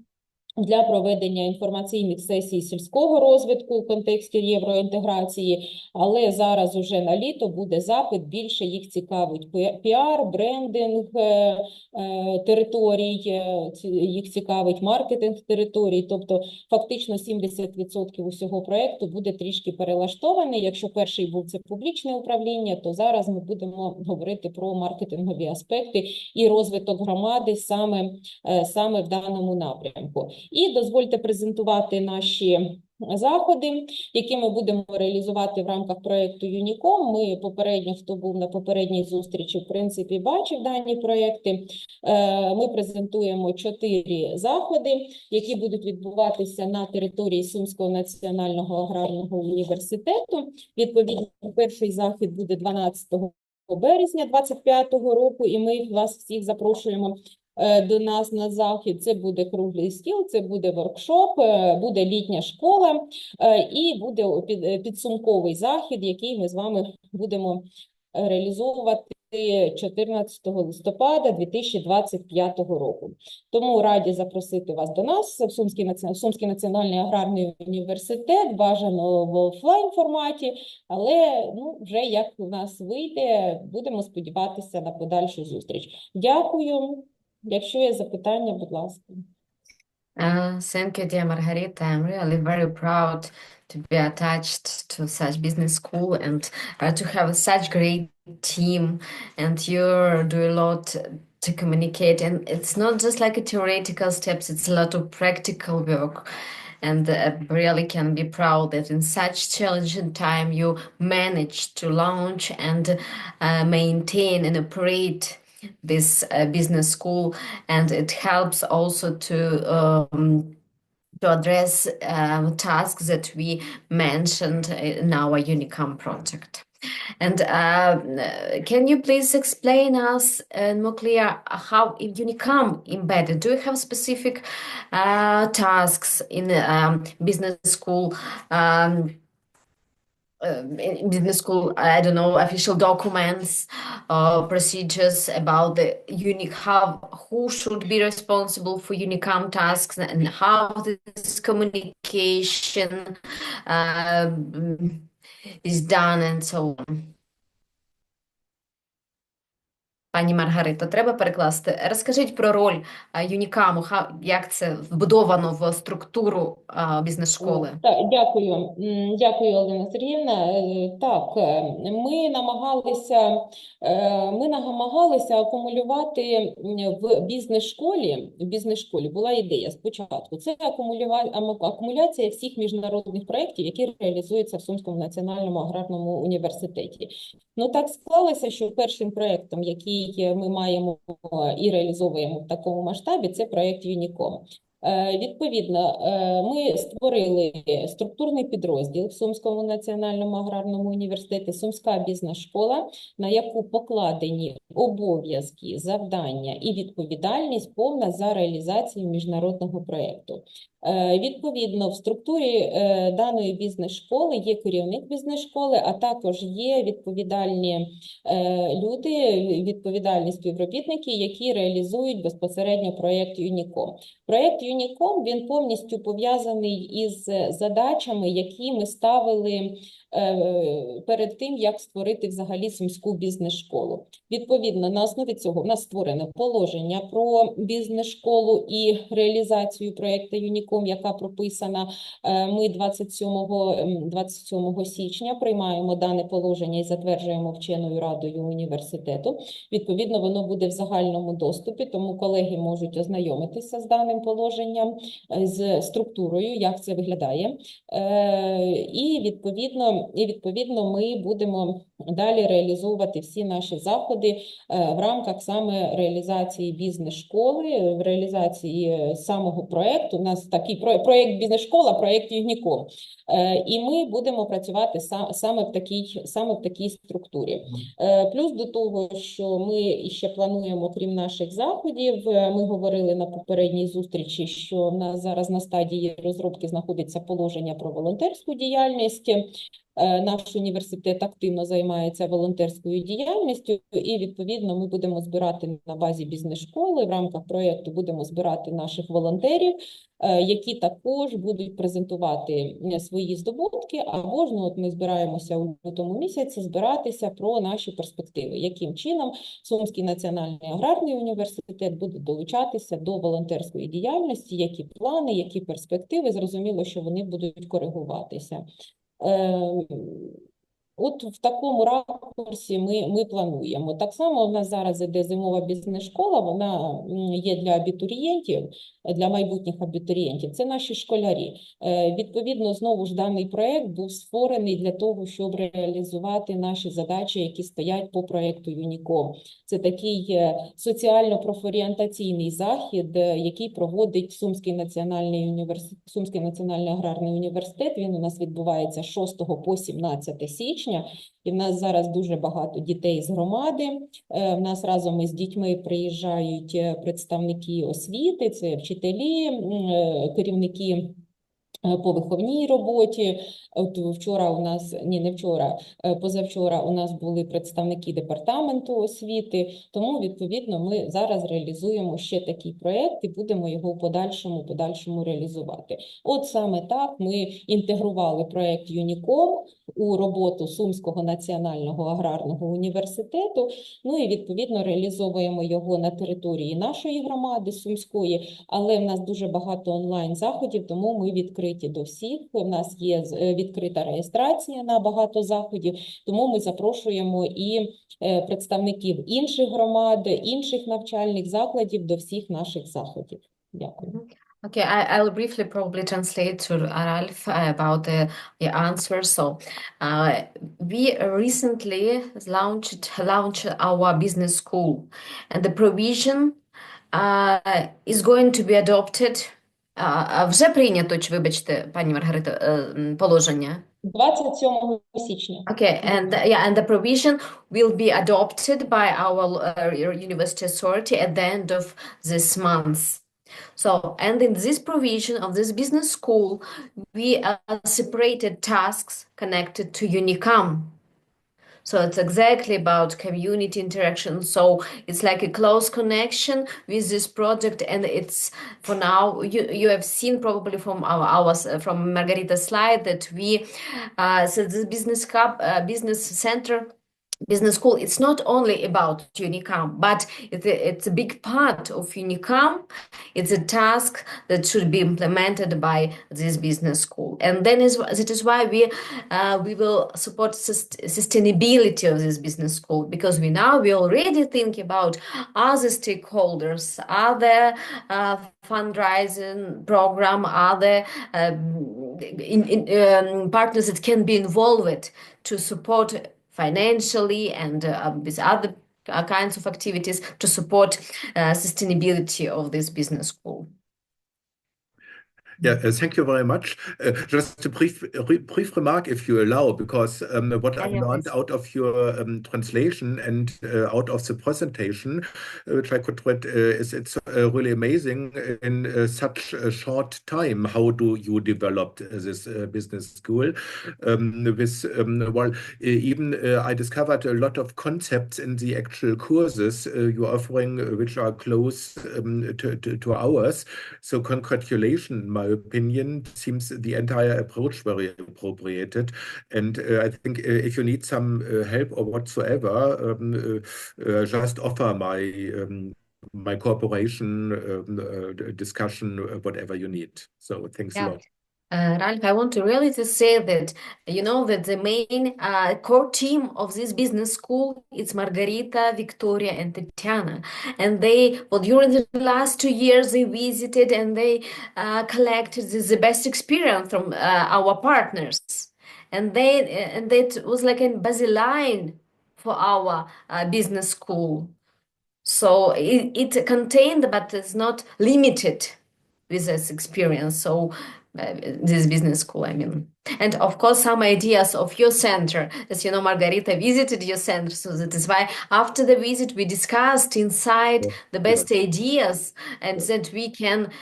для проведення інформаційних сесій сільського розвитку у контексті євроінтеграції, але зараз уже на літо буде запит, більше їх цікавить піар, брендинг територій, їх цікавить маркетинг територій, тобто фактично 70% усього проєкту буде трішки перелаштований. Якщо перший був це публічне управління, то зараз ми будемо говорити про маркетингові аспекти і розвиток громади саме в даному напрямку. І дозвольте презентувати наші заходи, які ми будемо реалізувати в рамках проєкту Юніком. Ми попередньо, хто був на попередній зустрічі, в принципі, бачив дані проєкти. Ми презентуємо 4 заходи, які будуть відбуватися на території Сумського національного аграрного університету. Відповідно, перший захід буде 12 березня 2025 року, і ми вас всіх запрошуємо до нас на захід. Це буде круглий стіл, це буде воркшоп, буде літня школа і буде підсумковий захід, який ми з вами будемо реалізовувати 14 листопада 2025 року. Тому раді запросити вас до нас в Сумський національний аграрний університет, бажано в офлайн форматі, але вже як у нас вийде, будемо сподіватися на подальшу зустріч. Дякую. Якщо є запитання, будь ласка. Thank you, dear Margarita. I'm really very proud to be attached to such business school and to have such great team. And you do a lot to communicate. And it's not just like a theoretical steps, it's a lot of practical work. And really can be proud that in such challenging time you managed to launch and maintain and operate this business school, and it helps also to address tasks that we mentioned in our Unicom project. And can you please explain us more clear how in Unicom embedded? Do you have specific tasks in business school? I don't know, official documents, procedures about the who should be responsible for Unicom tasks and how this communication is done and so on. Пані Маргарито, треба перекласти. Розкажіть про роль Юнікаму, як це вбудовано в структуру бізнес-школи. Так, дякую. Дякую, Олена Сергіївна. Так, ми намагалися акумулювати в бізнес-школі була ідея спочатку. Це акумуляція всіх міжнародних проєктів, які реалізуються в Сумському національному аграрному університеті. Ну, так склалося, що першим проєктом, який ми маємо і реалізовуємо в такому масштабі, це проєкт Юніком. Відповідно, ми створили структурний підрозділ в Сумському національному аграрному університеті «Сумська бізнес-школа», на яку покладені обов'язки, завдання і відповідальність повна за реалізацію міжнародного проєкту. Відповідно, в структурі даної бізнес-школи є керівник бізнес-школи, а також є відповідальні люди, відповідальні співробітники, які реалізують безпосередньо проєкт Юніком. Проєкт Юніком, він повністю пов'язаний із задачами, які ми ставили перед тим, як створити взагалі Сумську бізнес-школу. Відповідно, на основі цього в нас створене положення про бізнес-школу і реалізацію проєкту Юніком, яка прописана. Ми 27 січня приймаємо дане положення і затверджуємо вченою радою університету. Відповідно, воно буде в загальному доступі, тому колеги можуть ознайомитися з даним положенням, з структурою, як це виглядає. І відповідно ми будемо далі реалізовувати всі наші заходи в рамках саме реалізації бізнес-школи, в реалізації самого проєкту. У нас такий проєкт бізнес-школа, проєкт Юніком. І ми будемо працювати саме в такій структурі. Плюс до того, що ми ще плануємо, крім наших заходів, ми говорили на попередній зустрічі, що в нас зараз на стадії розробки знаходиться положення про волонтерську діяльність. Наш університет активно займається волонтерською діяльністю, і, відповідно, ми будемо збирати на базі бізнес-школи, в рамках проєкту будемо збирати наших волонтерів, які також будуть презентувати свої здобутки, або ж, от ми збираємося у лютому місяці збиратися про наші перспективи, яким чином Сумський національний аграрний університет буде долучатися до волонтерської діяльності, які плани, які перспективи, зрозуміло, що вони будуть коригуватися. От в такому ракурсі ми плануємо. Так само у нас зараз іде зимова бізнес-школа, вона є для абітурієнтів, для майбутніх абітурієнтів. Це наші школярі. Відповідно, знову ж даний проєкт був створений для того, щоб реалізувати наші задачі, які стоять по проєкту Юніком. Це такий соціально-профорієнтаційний захід, який проводить Сумський національний аграрний університет. Він у нас відбувається з 6 по 17 січня. І в нас зараз дуже багато дітей з громади. В нас разом із дітьми приїжджають представники освіти, це вчителі, керівники по виховній роботі. От вчора у нас, позавчора у нас були представники департаменту освіти, тому, відповідно, ми зараз реалізуємо ще такий проєкт і будемо його в подальшому реалізувати. От саме так ми інтегрували проєкт Юніком у роботу Сумського національного аграрного університету, ну і, відповідно, реалізовуємо його на території нашої громади Сумської, але в нас дуже багато онлайн-заходів, тому ми відкриті до всіх. У нас є відкрита реєстрація на багато заходів, тому ми запрошуємо і представників інших громад, інших навчальних закладів до всіх наших заходів. Дякую. Okay, I'll briefly probably translate to Ralph about the answer. So, we recently launched our business school, and the provision is going to be adopted. Вже прийнято, чи вибачте, пані Маргарито, положення? 27 січня. Okay, and the provision will be adopted by our university authority at the end of this month. So, and in this provision of this business school, we separated tasks connected to Unicam. So it's exactly about community interaction. So it's like a close connection with this project, and it's for now. You have seen probably from Margarita's slide that we so this business center business school, it's not only about Unicam, but it's a big part of Unicam. It's a task that should be implemented by this business school. And then that is why we will support sustainability of this business school, because we already think about other stakeholders, other fundraising program, other partners that can be involved to support financially and with other kinds of activities to support sustainability of this business school. Yeah, thank you very much. Just a brief remark, if you allow, because what I learned out of your translation and out of the presentation, which I could read, is it's really amazing in such a short time. How do you develop this business school? Well, even I discovered a lot of concepts in the actual courses you're offering, which are close to ours. So congratulations, my opinion. Seems the entire approach very appropriated, and I think if you need some help or whatsoever, just offer my cooperation, discussion, whatever you need. So thanks a lot. Ralph, I want to really say that, that the main core team of this business school is Margarita, Victoria, and Tatiana. And during the last 2 years, they visited and they collected the best experience from our partners. And that was like a baseline for our business school. So it contained, but it's not limited with this experience. So this business school, I mean. And of course, some ideas of your center. As you know, Margarita visited your center. So that is why after the visit, we discussed inside the best ideas and that we can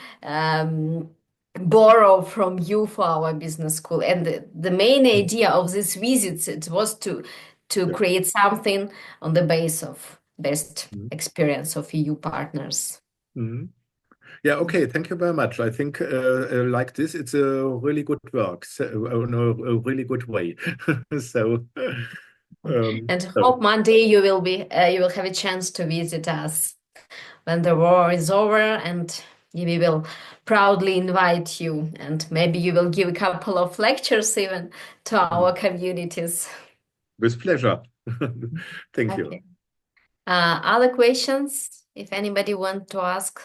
borrow from you for our business school. And the main idea of this visit, it was to create something on the base of best experience of EU partners. Yeah, okay, thank you very much. I think like this, it's a really good work, in a really good way. So, and hope Monday you will have a chance to visit us when the war is over, and we will proudly invite you, and maybe you will give a couple of lectures even to our communities. With pleasure. Thank you. Other questions, if anybody wants to ask?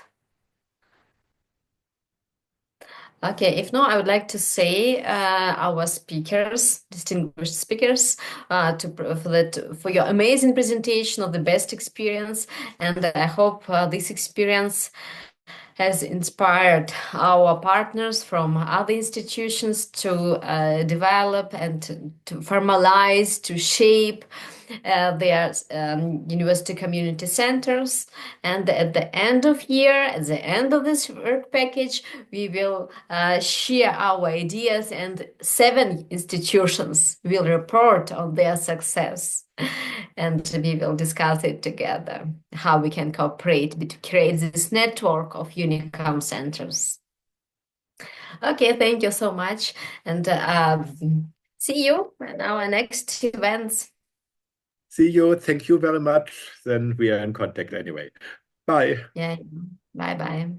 Okay, if not, I would like to say our speakers, distinguished speakers, for your amazing presentation of the best experience, and I hope this experience has inspired our partners from other institutions to develop and to formalize, to shape their university community centers. And at the end of year, at the end of this work package, we will share our ideas, and 7 institutions will report on their success. And we will discuss it together, how we can cooperate to create this network of Unicam centers. Okay, thank you so much. And see you in our next events. See you. Thank you very much. Then we are in contact anyway. Bye. Yeah. Bye-bye.